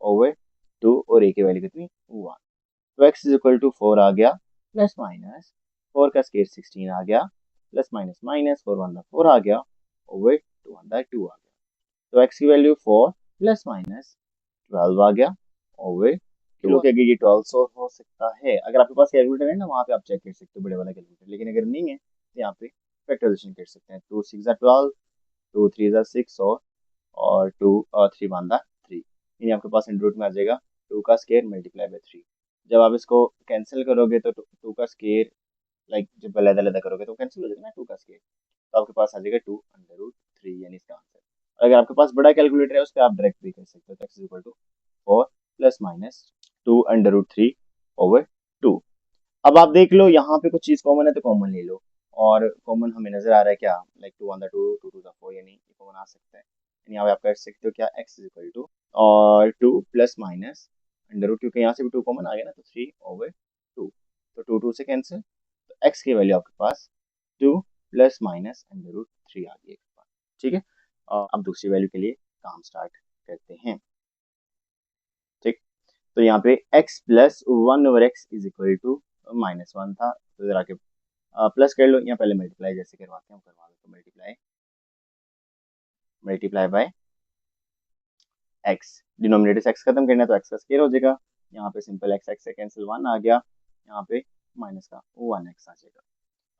over two, और a की वैल्यू कितनी, वन। तो x is equal to four आ गया, प्लस माइनस फोर का स्केयर सिक्सटीन आ गया, plus minus minus four one four आ गया, ओवर टू वन टू आ गया। तो x की value four plus minus twelve आ गया, ओवर टू। अगर ये ट्वेल्व हो सकता है, अगर आपके पास कैलकुलेटर है ना, वहाँ पे आप चेक कर सकते हो बड़े वाला कैलकुलेटर, लेकिन अगर नहीं है तो यहाँ पे फैक्टराइजेशन कर सकते हैं। Two six twelve, two three six, और टू थ्री वन थ्री, यानी आपके पास इन रूट में आ जाएगा टू का स्केयर मल्टीप्लाई बाय थ्री। जब आप इसको कैंसिल करोगे तो टू का स्केयर लाइक जब अलग अलग करोगे तो कैंसिल हो जाएगा ना टू का स्केयर, तो आपके पास आ जाएगा टू अंडर रूट थ्री, यानी इसका आंसर। अगर आपके पास बड़ा कैलकुलेटर है उस पर आप डायरेक्ट भी कर सकते हो, X equal to four plus minus two under root three over two. अब आप देख लो यहाँ पे कुछ चीज कॉमन है तो कॉमन ले लो, और कॉमन हमें नजर आ रहा है क्या, like 2 on the 2, 2 to the 4, यानी ये कॉमन आ सकता है। यानी यहाँ पे आप कर सकते हो क्या, x इज इक्वल टू और 2 प्लस माइनस अंडर रूट, क्योंकि यहाँ से भी 2 कॉमन आ गया ना, तो 3 ओवर 2, तो 2 2 से कैंसिल, तो x की वैल्यू आपके पास 2 प्लस माइनस अंडर रूट 3 आ गई। ठीक है, और अब दूसरी वैल्यू के लिए काम स्टार्ट करते हैं। ठीक, तो यहाँ पे x plus 1 over x is equal to -1 था, तो इधर आके प्लस कर लो, या पहले मल्टीप्लाई जैसे करवाते हैं हम करवा दो, तो मल्टीप्लाई बाय x, डिनोमिनेटर से x खत्म करना है तो x का स्क्वायर हो जाएगा, यहाँ पे सिंपल x से कैंसिल 1 आ गया, यहाँ पे माइनस का 1x आ जाएगा।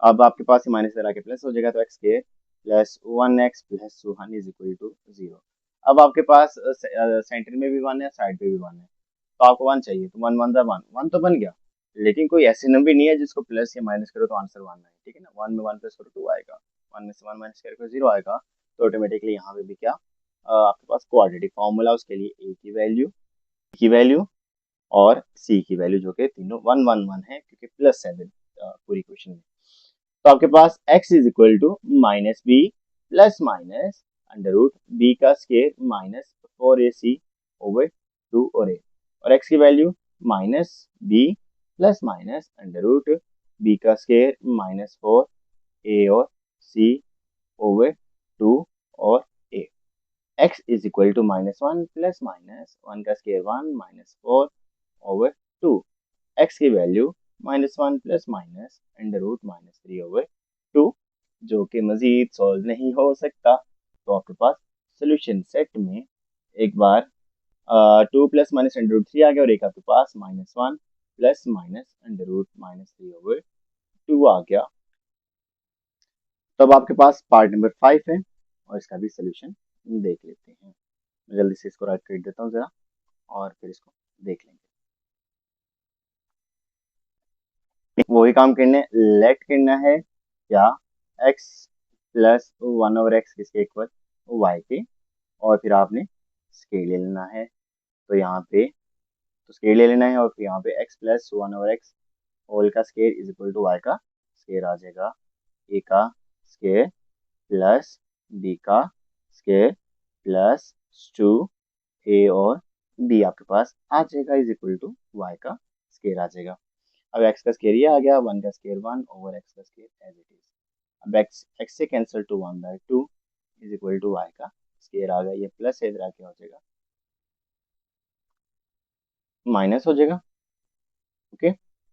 अब आपके पास माइनस इधर आके प्लस हो जाएगा, तो x square plus 1x plus 1 is equal to 0। अब आपके पास सेंटर में भी 1 है, साइड पे भी 1 है, तो आपको 1 चाहिए, तो 1 1 दा 1, 1 तो बन गया, लेकिन कोई ऐसी नंबर नहीं है जिसको प्लस या माइनस करो तो आंसर 1 आए, ठीक है ना। 1 में 1 प्लस करो 2 आएगा, 1 में से 1 माइनस करो 0 आएगा, तो ऑटोमेटिकली यहाँ पे भी क्या आपके पास क्वाड्रेटिक फॉर्मूला, उसके लिए a की वैल्यू और c की वैल्यू, जो कि तीनों 1 1 1 है, क्योंकि प्लस है पूरी क्वेश्चन में। तो आपके पास x is equal to minus B plus minus under root B का स्केयर माइनस 4ac ओवर 2 और a, और x की value minus B plus minus under root B का स्केयर माइनस 4a और c ओवर 2 और a। x is equal to -1 plus minus 1 का square 1 minus 4 over 2, x की value -1 plus minus under root -3 over 2, जो कि मजीद solve नहीं हो सकता। तो आपके पास सोल्यूशन सेट में एक बार 2 प्लस माइनस अंडर रूट 3 आ गया, और एक आपके पास -1 plus minus under root -3 over 2 आ गया। तब आपके पास पार्ट नंबर 5 है, और इसका भी सोल्यूशन देख लेते हैं। मैं जल्दी से इसको राइट कर देता हूँ जरा, और फिर इसको देख लेंगे। वही काम करने, लेट करना है क्या, x प्लस 1 ओवर एक्स किसके इक्वल, y के, और फिर आपने स्केल ले लेना है, तो यहाँ पे तो स्केल ले लेना है, और फिर यहाँ पे x plus 1 over x whole का square is equal to y का स्केयर आ जाएगा, a का स्केयर प्लस b का स्केयर प्लस 2a और b आपके पास आ जाएगा इज इक्वल टू y का स्केयर आ जाएगा। अब x का स्केयर ये आ गया, 1 का स्केयर 1 ओवर x का स्केयर एज इट इज। अब x से cancel to 1 by 2 is equal to y का स्केयर आ गया, ये प्लस है, इधर आके हो जाएगा माइनस हो जाएगा। ओके,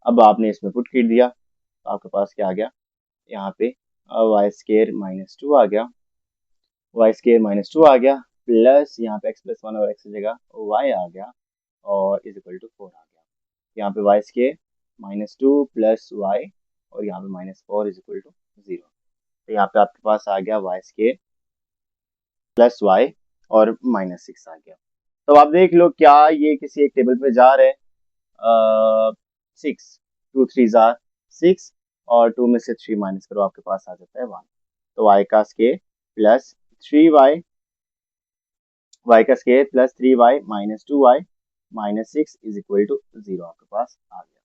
अब आपने इसमें पुट कर दिया, तो आपके पास क्या आ गया, यहाँ पे y स्केयर -2 आ गया, y स्केयर -2 आ गया, प्लस यहाँ पे x प्लस 1 और x की जगह y आ गया, और इज इक्वल टू 4 आ गया। यहाँ पे y स्केयर -2 प्लस y, और यहाँ पे -4 इज इक्वल टू 0। तो यहाँ पे आपके पास आ गया y स्केयर प्लस y और -6 आ गया। तो आप देख लो क्या ये किसी एक टेबल पे जा रहे हैं, 6 2 3 जार 6, और 2 में से 3 माइनस करो, आपके पास आ जाता है 1। तो y का स्केयर प्लस 3y, y का square plus 3y minus 2y minus 6 is equal to 0 आपके पास आ गया।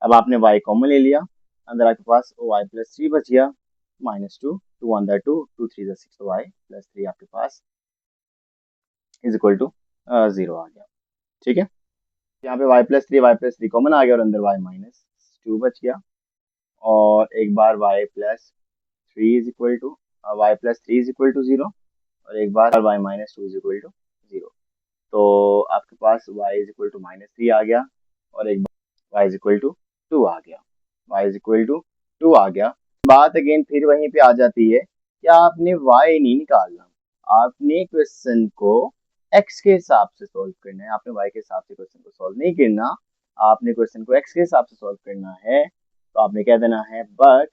अब आपने y कॉमन ले लिया, अंदर आपके पास y प्लस 3 बच गया, -2 2 1 2 2 3 6, तो y प्लस 3 आपके पास इज इक्वल टू 0 आ गया। ठीक है, यहाँ पे y प्लस 3 कॉमन आ गया, और अंदर y माइनस 2 बच गया, और एक बार y plus 3 is equal to y plus 3 is equal to 0, और एक बार y minus 2 is equal to 0। तो आपके पास y इज इक्वल टू -3 आ गया, और एक बार y इज इक्वल टू 2 आ गया, y इज इक्वल टू 2 आ गया। बात अगेन फिर वहीं पे आ जाती है कि आपने y नहीं निकालना, आपने क्वेश्चन को x के हिसाब से सॉल्व करना है, आपने y के हिसाब से क्वेश्चन को सॉल्व नहीं करना, आपने क्वेश्चन को x के हिसाब से सॉल्व करना है। तो आपने कह देना है but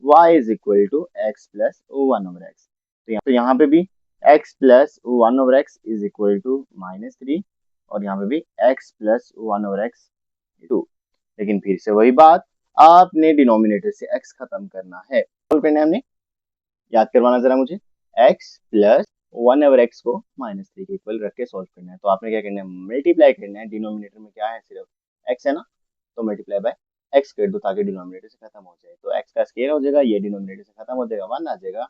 y is equal to x plus 1 over X, तो यहाँ पे भी x plus 1 over x is equal to -3, और यहाँ पे भी x प्लस 1 ओवर एक्स 2। लेकिन फिर से वही बात, आपने डिनोमिनेटर से x खत्म करना है, सॉल्व करना है हमने, याद करवाना जरा मुझे, x प्लस 1 ओवर एक्स को -3 के इक्वल रख के सॉल्व करना है। तो आपने क्या करना है, मल्टीप्लाई करना है, डिनोमिनेटर में क्या है सिर्फ x है ना, तो मल्टीप्लाई बाय x कर दो ताकि डिनोमिनेटर से खत्म हो जाए, तो x का स्केयर हो जाएगा, ये डिनोमिनेटर से खत्म हो जाएगा, 1 आ जाएगा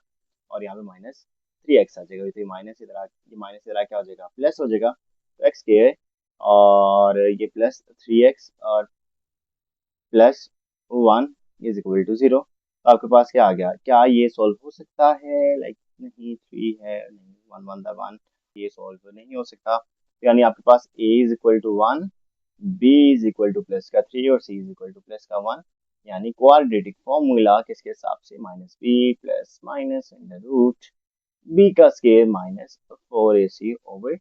और यहाँ पे माइनस 3x आ जाएगा, तो ये माइनस इधर क्या हो जाएगा, प्लस हो जाएगा, तो x स्केयर और ये प्लस 3x और प्लस 1 इज इक्वल टू 0। तो आपके पास क्या आ गया, क्या ये सॉल्व हो सकता है, लाइक नहीं 3 है, नहीं 1 1 द 1, ये सॉल्व नहीं हो सकता, यानी आपके पास a is equal to 1, b is equal to plus का 3 और c is equal to plus का 1, यानी क्वाड्रेटिक फॉर्मूला किसके हिसाब से, minus B plus minus under root b का स्केयर माइनस 4ac ओवर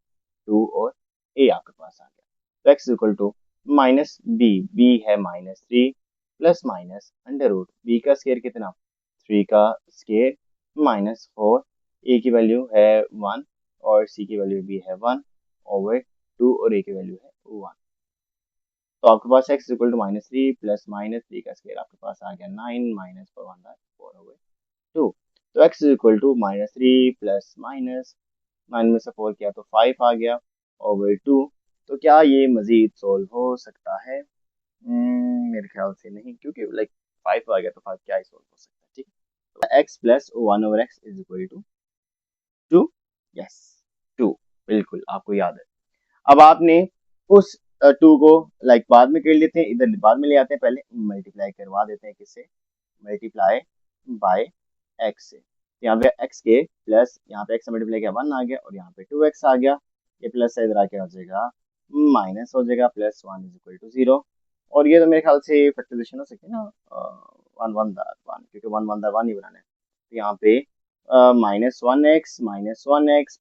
2 और a आपके पास आ गया, तो x equal to minus b है minus 3 plus minus under root B का स्केयर कितना 3 का स्केयर माइनस 4, a की वैल्यू है 1 और c की वैल्यू भी है 1 ओवर 2 और a की वैल्यू है 1, तो आपके पास x equal to minus 3 plus minus 3 का स्केयर आपके पास आ गया 9 माइनस 4 ओवर 2, तो x equal to minus 3 plus minus 9 में से 4 किया तो 5 आ गया ओवर 2, तो क्या ये मजीद सोल्व हो सकता है? मेरे ख्याल से नहीं, क्योंकि लाइक 5 आ गया तो 5 क्या ही सोल्व हो सकता है, ठीक है, तो x plus 1 over x is equal to 2, yes 2, बिल्कुल आपको याद है। अब आपने उस 2 को लाइक बाद में कर लेते हैं, इधर बाद में ले आते हैं, पहले मल्टीप्लाई करवा देते हैं, किससे, मल्टीप्लाई बाय x से, यहाँ पे x के प्लस यहाँ पे x से मल्टीप्लाई किया 1 आ गया और यहाँ पे 2x आ गया, ये प्लस से इधर आके हो जाएगा माइनस हो जाएगा, प्लस 1 इज इक्वल टू 0, और ये तो मेरे ख्याल से फैक्टराइजेशन हो सकती है ना, 1 1 दार 1, क्योंकि 1 1 दार 1 ही बनाना है, तो यहाँ पे -1x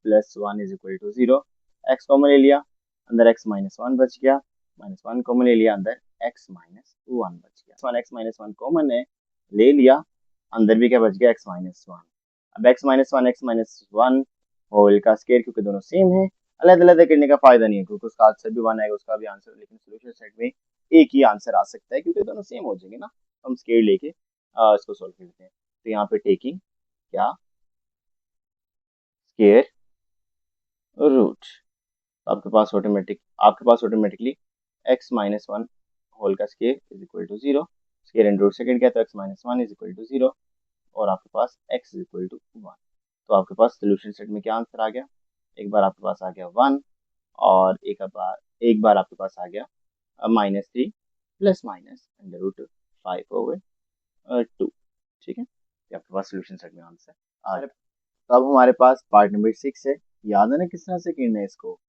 plus 1 is equal to 0, x common ले लिया, अंदर x माइनस 1 बच गया, माइनस 1 कॉमन ले लिया, अंदर x माइनस 1 बच गया, x माइनस 1 कॉमन है ले लिया, अंदर भी क्या बच गया, x माइनस 1, अब x माइनस 1 होल का स्केयर, क्योंकि दोनों सेम है, अलग अलग करने का फायदा नहीं है, क्योंकि उसका आंसर भी 1 आएगा, उसका भी आंसर, लेकिन सोल्यूशन सेट में एक ही आंसर आ सकता है, क्योंकि दोनों सेम हो जाएंगे ना, हम स्केयर लेके इसको सोल्व करते हैं, तो यहाँ पे टेकिंग क्या स्केयर रूट, आपके पास ऑटोमेटिकली x माइनस 1 होल का square is equal to 0, square and root second क्या, तो x minus 1 is equal to 0 और आपके पास x इज इक्वल टू 1, तो आपके पास सोल्यूशन सेट में क्या आंसर आ गया, एक बार आपके पास आ गया 1 और एक बार आपके पास आ गया -3 plus minus under root 5 over 2, ठीक है, ये आपके पास सोल्यूशन सेट में आंसर आ गया। तो अब हमारे पास पार्ट नंबर 6 है, याद है ना किस तरह से करना है इसको,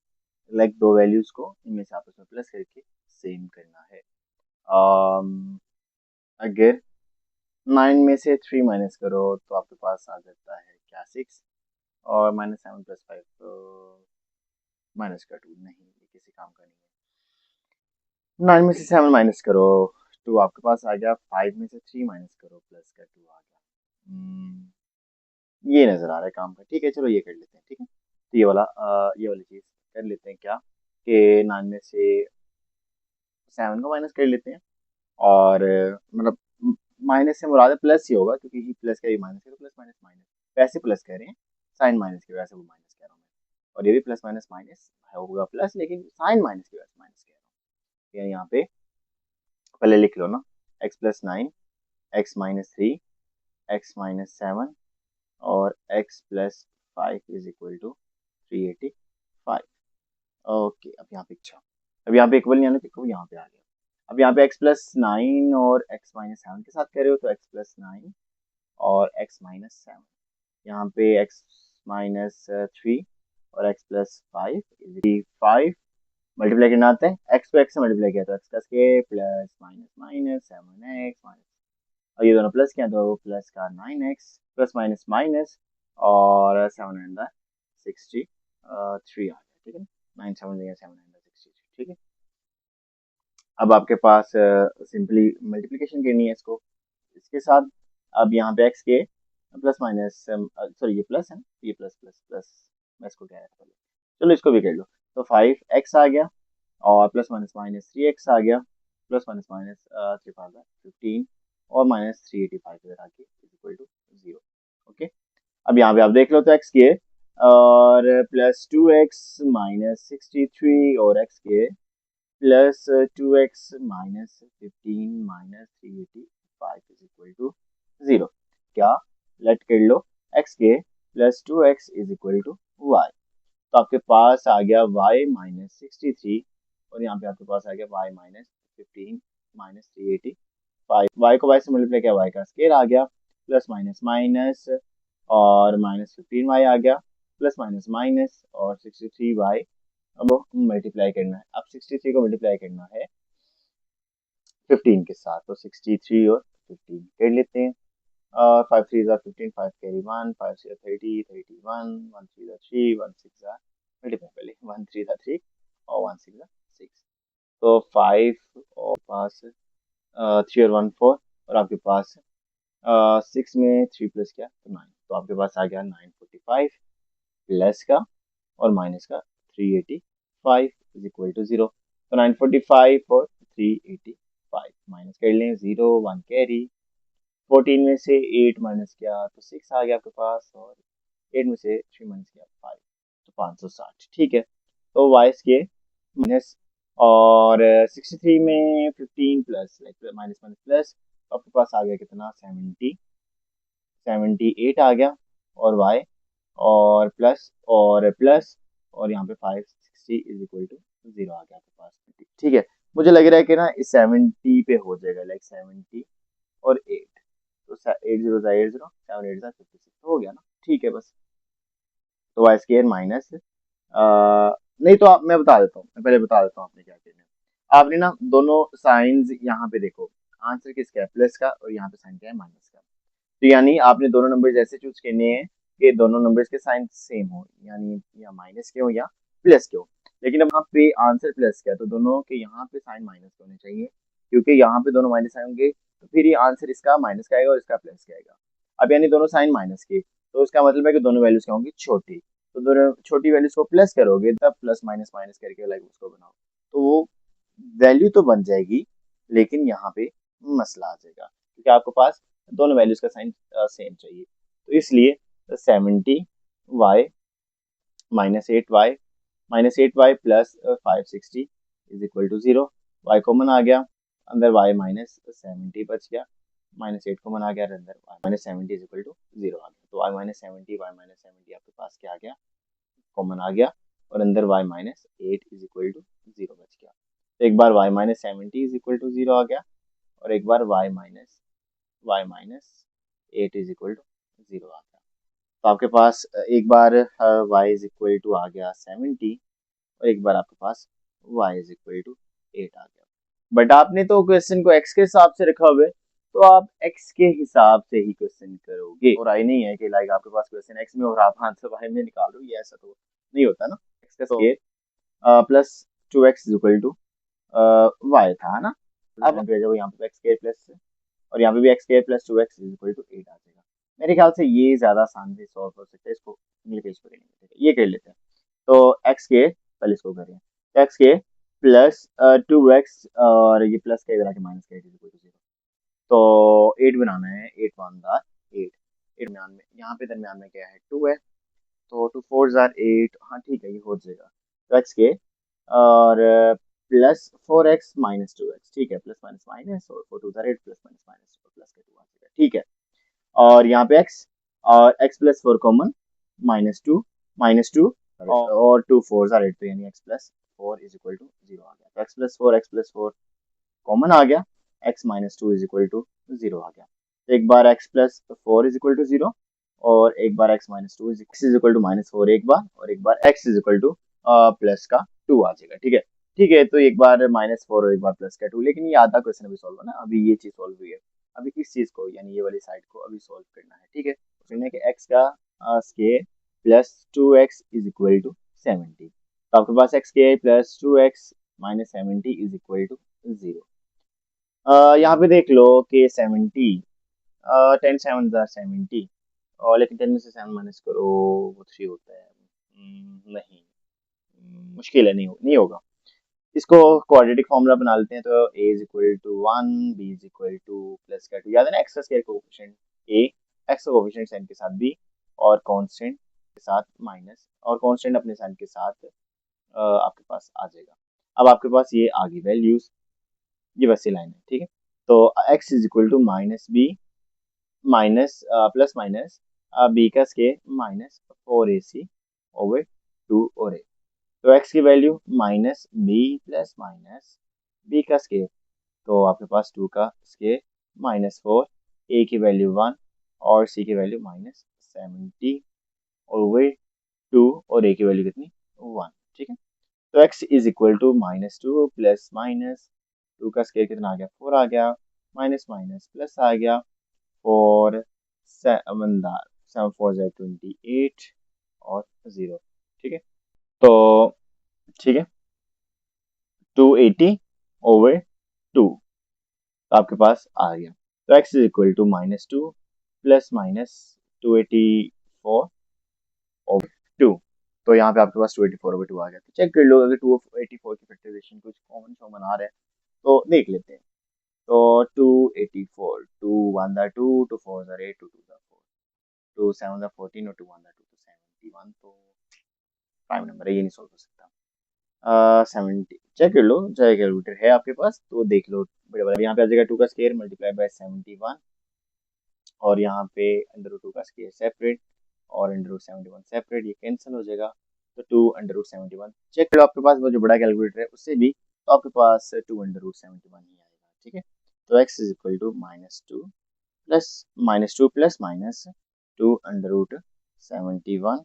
लाइक दो वैल्यूज को इनमें से आपस में प्लस करके सेम करना है। अगर 9 में से 3 माइनस करो तो आपके पास आ जाता है क्या 6, और -7 प्लस 5 तो माइनस का 2, नहीं ये किसी काम का नहीं है। 9 में से 7 माइनस करो 2 आपके पास आ गया, 5 में से 3 माइनस करो प्लस का 2 आ गया, ये नजर आ रहा है काम का, ठीक है चलो ये कर लेते हैं, ठीक है, तो ये वाली चीज कर लेते हैं क्या, कि 9 में से 7 को माइनस कर लेते हैं, और मतलब माइनस से मुराद है प्लस ही होगा, क्योंकि ही प्लस का भी माइनस है, तो प्लस माइनस माइनस, वैसे प्लस कह रहे हैं, साइन माइनस की वजह से वो माइनस कह रहा हूँ मैं, और ये भी प्लस माइनस माइनस होगा प्लस, लेकिन साइन माइनस की वजह से माइनस कह रहा हूँ, यहाँ पे पहले लिख लो ना, x plus 9, x minus 3, x minus 7 और x plus 5 is equal to 385, okay, अब यहाँ पे इक्वल नहीं आना, क्योंकि यहाँ पे आ गया, अब यहाँ पे x प्लस 9 और x माइनस 7 के साथ कर रहे हो, तो x प्लस 9 और x माइनस 7, यहाँ पे x माइनस 3 और x प्लस 5 5 मल्टीप्लाई करना आता है, x को x से मल्टीप्लाई किया तो x का square plus minus minus 7x minus, और ये दोनों प्लस किया तो प्लस का 9x प्लस माइनस माइनस और 763 आ गया, ठीक है, 9 7 763, ठीक है। अब आपके पास सिंपली मल्टीप्लिकेशन करनी है इसको इसके साथ, अब यहाँ पे x के प्लस माइनस सॉरी ये प्लस है ना, ये प्लस प्लस प्लस मैं इसको कह रहा था पहले, चलो इसको भी कर लो, तो 5x आ गया और प्लस माइनस माइनस 3x आ गया, प्लस माइनस माइनस 3 15 और माइनस 385 इधर आके इक्वल टू 0, ओके। अब यहाँ पे आप देख लो तो x के और प्लस 2x माइनस 63 और x के plus 2x minus 15 minus 385 is equal to 0। क्या लेट कर लो x के plus 2x is equal to y। तो आपके पास आ गया y माइनस 63 और यहाँ पे आपके पास आ गया y माइनस 15 माइनस 385। y को y से मल्टीप्लाई किया, y का स्केयर आ गया, प्लस माइनस माइनस और माइनस 15y आ गया, प्लस माइनस माइनस और 63y अब मल्टीप्लाई करना है। अब 63 को मल्टीप्लाई करना है 15 के साथ, तो 63 और 15 कर लेते हैं। और 5 3 जा 15, 5 कैरी 1, 5 6 30, 31, 1 3 जा 3, 1 6 जा मल्टीप्लाई पहले 1 3 जा 3 और 1 6 जा 6। तो 5 और पास 3 और 1 4 और आपके पास 6 में 3 प्लस क्या तो 9। तो आपके पास आ गया 945 प्लस का और माइनस का 385 इज इक्वल टू 0। तो 945 और 385 माइनस कर लें, 0 1 कैरी, 14 में से 8 माइनस किया तो 6 आ गया आपके पास, और 8 में से 3 माइनस किया 5, तो 560। ठीक है, तो वाइस के माइनस और 63 में 15 plus like minus minus plus, आपके पास आ गया कितना 78 आ गया, और y और प्लस और यहाँ पे 560 इज इक्वल टू 0 आ गया आपके पास। ठीक है, मुझे लग रहा है कि ना इस 70 पे हो जाएगा, लाइक 70 और 8, तो 8 0 8 0 7 8 56 हो गया ना। ठीक है बस, तो वाई स्केयर माइनस नहीं तो आप मैं बता देता हूँ, मैं पहले बता देता हूँ आपने क्या करना है। आपने ना दोनों साइंस यहाँ पे देखो, आंसर किसका है प्लस का और यहाँ पे साइन क्या है माइनस का। तो यानी आपने दोनों नंबर्स ऐसे चूज करने हैं कि दोनों नंबर्स के साइन सेम हो, यानी या माइनस के हो या प्लस के हो। लेकिन अब यहाँ पे आंसर प्लस का है तो दोनों के यहाँ पे साइन माइनस के होने चाहिए, क्योंकि यहाँ पे दोनों माइनस आएंगे तो फिर ये आंसर इसका माइनस का आएगा और इसका प्लस का आएगा। अब यानी दोनों साइन माइनस के, तो उसका मतलब है कि दोनों वैल्यूज क्या होंगी छोटी, तो दोनों छोटी वैल्यूज को प्लस करोगे तब प्लस माइनस माइनस करके लाइक उसको बनाओ, तो वो वैल्यू तो बन जाएगी, लेकिन यहाँ पे मसला आ जाएगा क्योंकि आपके पास दोनों वैल्यूज का साइन सेम चाहिए। तो इसलिए 70y -8y plus 560 is equal to 0। y common आ गया, अंदर y माइनस 70 बच गया, -8 कॉमन आ गया, अंदर y -70 इज इक्वल टू 0 आ गया। तो y -70 आपके पास क्या आ गया कॉमन आ गया, और अंदर y-8 इज इक्वल टू 0 बच गया। तो एक बार y-70 इज इक्वल टू 0 आ गया, और एक बार y-8 इज इक्वल टू 0 आ गया। तो आपके पास एक बार y इज इक्वल टू आ गया 70 और एक बार आपके पास y इज इक्वल टू 8 आ गया। बट आपने तो क्वेश्चन को x के हिसाब से रखा हुआ है, तो आप x के हिसाब से ही क्वेश्चन करोगे, और आई नहीं है कि लाइक आपके पास क्वेश्चन x में और आप आंसर y में निकाल रहे हो, ये ऐसा तो नहीं होता ना। x का square plus 2x is equal to y था ना। अब जब यहाँ पे x स्केयर प्लस और यहाँ पे भी x square plus 2x is equal to 8 आ जाएगा। मेरे ख्याल से ये ज्यादा आसान से सॉल्व हो सकता है, इसको अगले पेज पर करेंगे, ये कर लेते हैं। तो x के पहले इसको करें, तो x के प्लस 2x और ये प्लस का इधर आके माइनस का 0, तो 8 बनाना है, 8 1 जार 8, 8 दरमियान में यहाँ पे दरमियान में क्या है 2 है, तो 2 4 जार 8, हाँ ठीक है ये हो जाएगा। तो x के और प्लस 4x माइनस 2x, ठीक है, प्लस माइनस माइनस और 4 2 जार 8 प्लस माइनस माइनस और प्लस का 2 आ जाएगा। ठीक है, और यहाँ पे x और x प्लस 4 कॉमन -2 और 2 4 जार 8, तो यानी x plus 4 is equal to 0 आ गया। तो x प्लस 4 कॉमन आ गया, x -2 इज इक्वल टू 0 आ गया। तो एक बार x plus 4 is equal to 0 और एक बार x -2 इज इक्वल टू -4 एक बार, और एक बार x is equal to plus का 2 आ जाएगा। ठीक है, ठीक है, तो एक बार -4 और एक बार प्लस का 2, लेकिन ये आधा क्वेश्चन अभी सॉल्व है ना, अभी ये चीज सॉल्व हुई है, अभी इस चीज को यानी ये वाली साइड को अभी सॉल्व करना है। ठीक है, सुनने के x का square plus 2x is equal to 70, तो आपके पास x square plus 2x -70 is equal to 0। यहाँ पे देख लो कि 70 10 7 70, और लेकिन 10 में से 7 माइनस करो वो 3 होता है। नहीं, मुश्किल है, नहीं होगा। इसको क्वाड्रेटिक फॉर्मूला बना लेते हैं, तो a is equal to 1, b is equal to plus का 2, याद है ना x का स्क्वायर कोएफिशिएंट a, x का कोएफिशिएंट साइन के साथ b, और कांस्टेंट के साथ माइनस, और कांस्टेंट अपने साइन के साथ आपके पास आ जाएगा। अब आपके पास ये आ गई वैल्यूज, ये वैसी लाइन है, ठीक है। तो x is equal to minus b minus plus minus b का स्केयर माइनस 4ac ओवर 2 और a। तो x की value minus B plus minus b का स्केयर, तो आपके पास 2 का स्केयर माइनस 4, a की वैल्यू 1 और c की वैल्यू माइनस 70 ओवर 2 और a की वैल्यू कितनी 1, ठीक है। तो x is equal to minus 2 plus minus 2 का स्केयर कितना आ गया 4 आ गया, माइनस माइनस प्लस आ गया 4 7 7 4 28 और 0, ठीक है। तो ठीक है 280 ओवर 2 आपके पास आ गया। तो x is equal to minus 2 plus minus 284 over 2। तो यहाँ पे आपके पास 284 ओवर 2 आ गया। तो चेक कर लो, अगर 284 की फैक्टराइजेशन कुछ कॉमन आ रहा है तो देख लेते हैं। तो 284, 2 1 2, 2 4 8, 2 2 4, 2 7 14 और 2 1 2 तो 71, तो प्राइम नंबर है, ये नहीं सॉल्व कर सकता। 70 चेक कर लो, चाहे कैलकुलेटर है आपके पास तो देख लो। बड़े यहाँ पे आ जाएगा 2 का स्केयर मल्टीप्लाई बाय 71 और यहाँ पे अंडर रूट 2 का स्केयर सेपरेट और अंडर रूट 71 सेपरेट, ये कैंसिल हो जाएगा। तो 2 अंडर रूट 71 चेक करो आपके पास वो जो बड़ा कैलकुलेटर है उससे भी, तो आपके पास 2 अंडर रूट 71 ही आएगा, ठीक है। तो x is equal to minus two plus minus 2 under root 71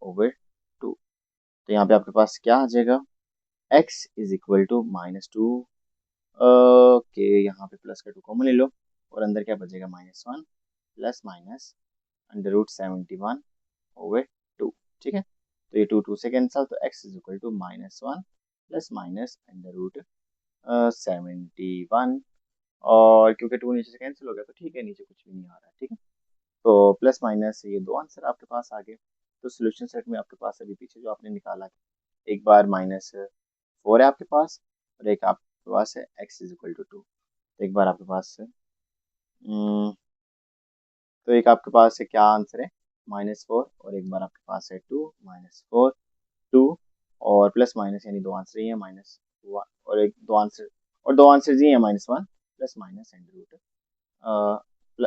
over 2। तो यहाँ पे आपके पास क्या आ जाएगा, x is equal to minus 2, okay यहाँ पे प्लस का 2 कॉमन ले लो और अंदर क्या बचेगा minus 1 plus minus under root 71 over 2, ठीक है। तो ये 2 2 से कैंसल, तो x is equal to minus 1 plus minus under root 71 और क्योंकि 2 नीचे से कैंसिल हो गया तो ठीक है, नीचे कुछ भी नहीं आ रहा है, ठीक है। तो प्लस माइनस ये दो आंसर आपके पास आ गए। तो सोल्यूशन सेट में आपके पास अभी पीछे जो आपने निकाला है, एक बार माइनस 4 है आपके पास और एक आपके पास है x इज इक्वल टू 2। तो एक बार आपके पास है तो एक आपके पास है क्या आंसर है माइनस 4 और एक बार आपके पास है 2 माइनस 4 2 और प्लस माइनस यानी दो आंसर ही है माइनस 1 और एक दो आंसर ही है minus 1 plus minus under root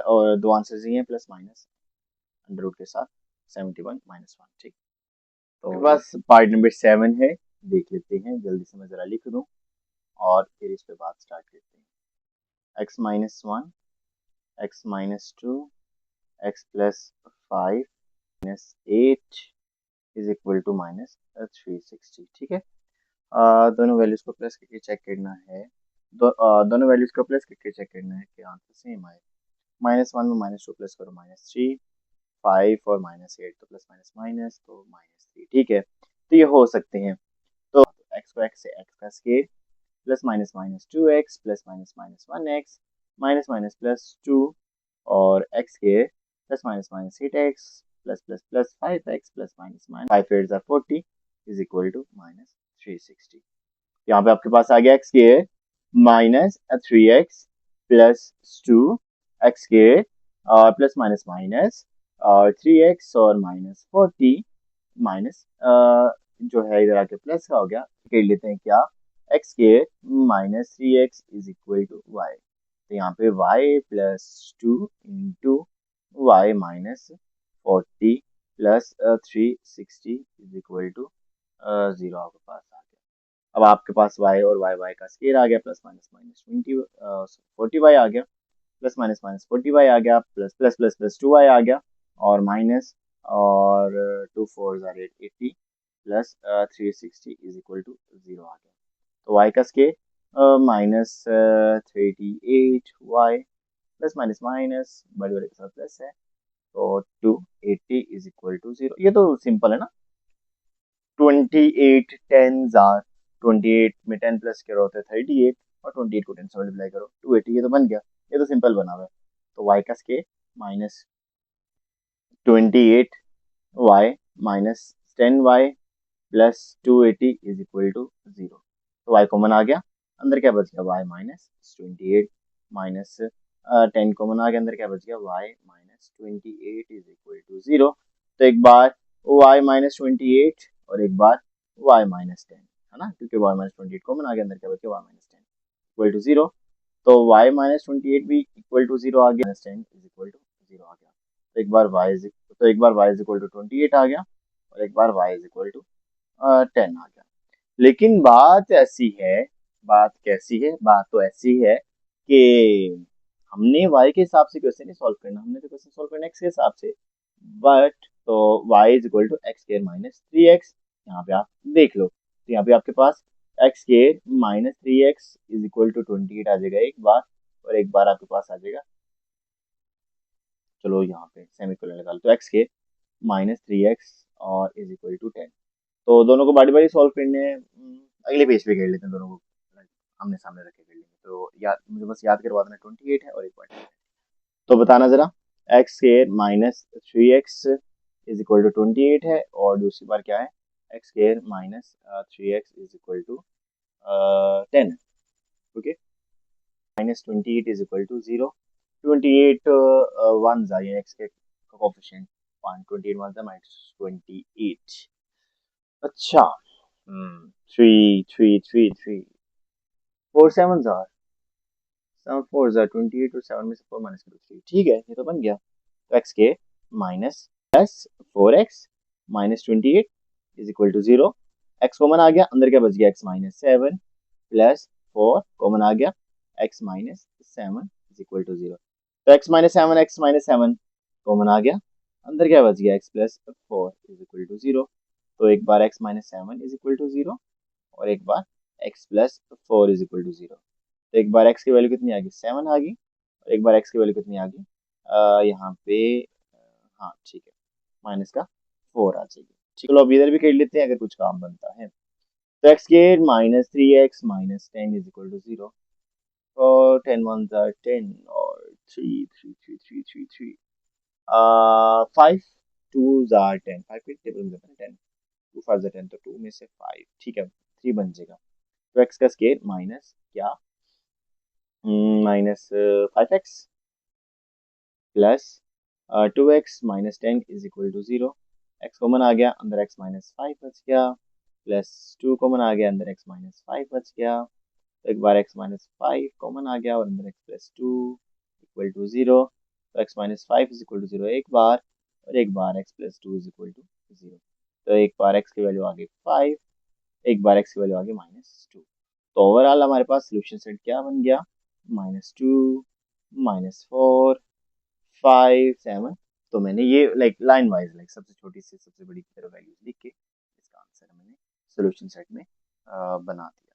और दो आंसर ही है प्लस माइनस अंडर रूट के साथ 71 माइनस 1, ठीक। तो बस पार्ट नंबर 7 है, देख लेते हैं जल्दी से, मैं जरा लिख दूं और फिर इस पे बात स्टार्ट करते हैं। x minus 1 x minus 2 x plus 5 minus 8 is equal to minus 360, ठीक है। दोनों वैल्यूज को प्लस करके चेक करना है, दोनों वैल्यूज को प्लस करके चेक करना है कि आंसर सेम आए। माइनस 1 में माइनस 2 प्लस करो माइनस 3, 5 और माइनस 8 तो प्लस माइनस माइनस तो माइनस 3, ठीक है। तो ये हो सकते हैं। तो x को x से x का square plus minus minus 2x plus minus minus 1x minus minus plus 2 और x square plus minus minus 8x plus plus plus 5x plus minus minus 5 8 are 40 is equal to minus 360। यहाँ पे आपके पास आ गया x square minus 3x plus 2 x square और plus minus minus और 3x और माइनस 40 माइनस जो है इधर आके प्लस का हो गया, कर लेते हैं क्या x square minus 3x is equal to y। तो यहाँ पे y plus 2 into y minus 40 plus 360 is equal to 0 आपके पास आ गया। अब आपके पास y और y का स्केयर आ गया प्लस माइनस माइनस 40y आ गया प्लस माइनस माइनस 40y आ गया plus plus plus plus 2y आ गया और माइनस और 2 4 8 80 प्लस 360 इज इक्वल टू 0 आ गया। तो y का square minus 38y plus minus minus बड़े बड़े के साथ प्लस है तो 280 इज इक्वल टू 0। ये तो सिंपल है ना, 28 10 आर 28 में 10 प्लस करो होता है 38 और 28 को 10 से मल्टीप्लाई करो 280, ये तो बन गया, ये तो सिंपल बना हुआ है। तो y का square minus 28y minus 10y plus 280 is equal to 0। तो y कॉमन आ गया, अंदर क्या बच गया y माइनस 28 माइनस 10 कॉमन आ गया, अंदर क्या बच गया y minus 28 is equal to 0। तो एक बार y माइनस 28 और एक बार y माइनस 10, है ना, क्योंकि y माइनस 28 कॉमन आ गया, अंदर क्या बच गया y माइनस 10 इक्वल टू 0। तो y माइनस 28 भी इक्वल टू 0 आ गया, माइनस 10 इज इक्वल टू 0 आ गया। तो एक बार y इज इक्वल टू 28 आ गया और एक बार y इज इक्वल टू 10 आ गया। लेकिन बात ऐसी है, बात कैसी है, बात तो ऐसी है कि हमने y के हिसाब से क्वेश्चन नहीं सॉल्व करना, हमने तो क्वेश्चन सॉल्व करना x के हिसाब से। बट तो y is equal to x square minus 3x, यहाँ पे आप देख लो, तो यहाँ पे आपके पास x square minus 3x is equal to 28 आ जाएगा एक बार, और एक बार आपके पास आ जाएगा, चलो यहाँ पे सेमीकोलन लगा लो, तो एक्स स्क्वायर माइनस 3x और इज इक्वल टू 10। तो दोनों को बारी बारी सॉल्व करने हैं, अगले पेज पे कर लेते हैं, दोनों को आमने सामने रख के कर लेंगे। तो याद, मुझे बस याद करवा देना 28 है और एक बार, तो बताना जरा, x square minus 3x is equal to 28 है, और दूसरी बार क्या है, x square minus 3x is equal to 10। Okay, minus 28 is equal to 0, 28 once आ गया, एक्स के कोएफिशिएंट 1, 28 वंस माइनस 28। अच्छा, 3 3 3 3 4 7 आर 7 4 आर 28 और 7 में से 4 माइनस करो 3, ठीक है, ये तो बन गया। तो एक्स के minus plus 4x minus 28 is equal to 0, x common आ गया, अंदर क्या बच गया, एक्स माइनस 7 प्लस 4 कॉमन आ गया, x minus 7 is equal to 0। तो एक्स माइनस 7 कॉमन आ गया, अंदर क्या बच गया, x plus 4 is equal to 0। तो एक बार x minus 7 is equal to 0 और एक बार x plus 4 is equal to 0। तो एक बार एक्स की वैल्यू कितनी आ गई, 7 आ गई, और एक बार एक्स की वैल्यू कितनी आ गई, यहाँ पे हाँ ठीक है, माइनस का 4 आ जाएगी। ठीक, चलो अब इधर भी कर लेते हैं अगर कुछ काम बनता है। तो एक्स के minus 3x minus 10 is equal to 0, और 10 1 आर 10 और 3 3 3 3 3 3 5 2 आर 10, 5 के टेबल में जाता है 10, 2 5 आर 10, तो 2 में से 5, ठीक है 3 बन जाएगा। तो एक्स का स्केयर माइनस क्या, minus 5x plus 2x minus 10 is equal to 0, x common आ गया, अंदर x माइनस 5 बच गया, प्लस 2 कॉमन आ गया, अंदर x माइनस 5 बच गया। तो एक बार x माइनस 5 कॉमन आ गया और अंदर x प्लस 2 इक्वल टू 0। तो x minus 5 is equal to 0 एक बार, और एक बार x plus 2 is equal to 0। तो एक बार x की वैल्यू आ गई 5, एक बार x की वैल्यू आ गई माइनस 2। तो ओवरऑल हमारे पास सोल्यूशन सेट क्या बन गया, -2 -4 5 7। तो मैंने ये लाइक लाइन वाइज, लाइक सबसे छोटी से सबसे बड़ी की तरफ वैल्यूज लिख के इसका आंसर मैंने सोल्यूशन सेट में बना दिया।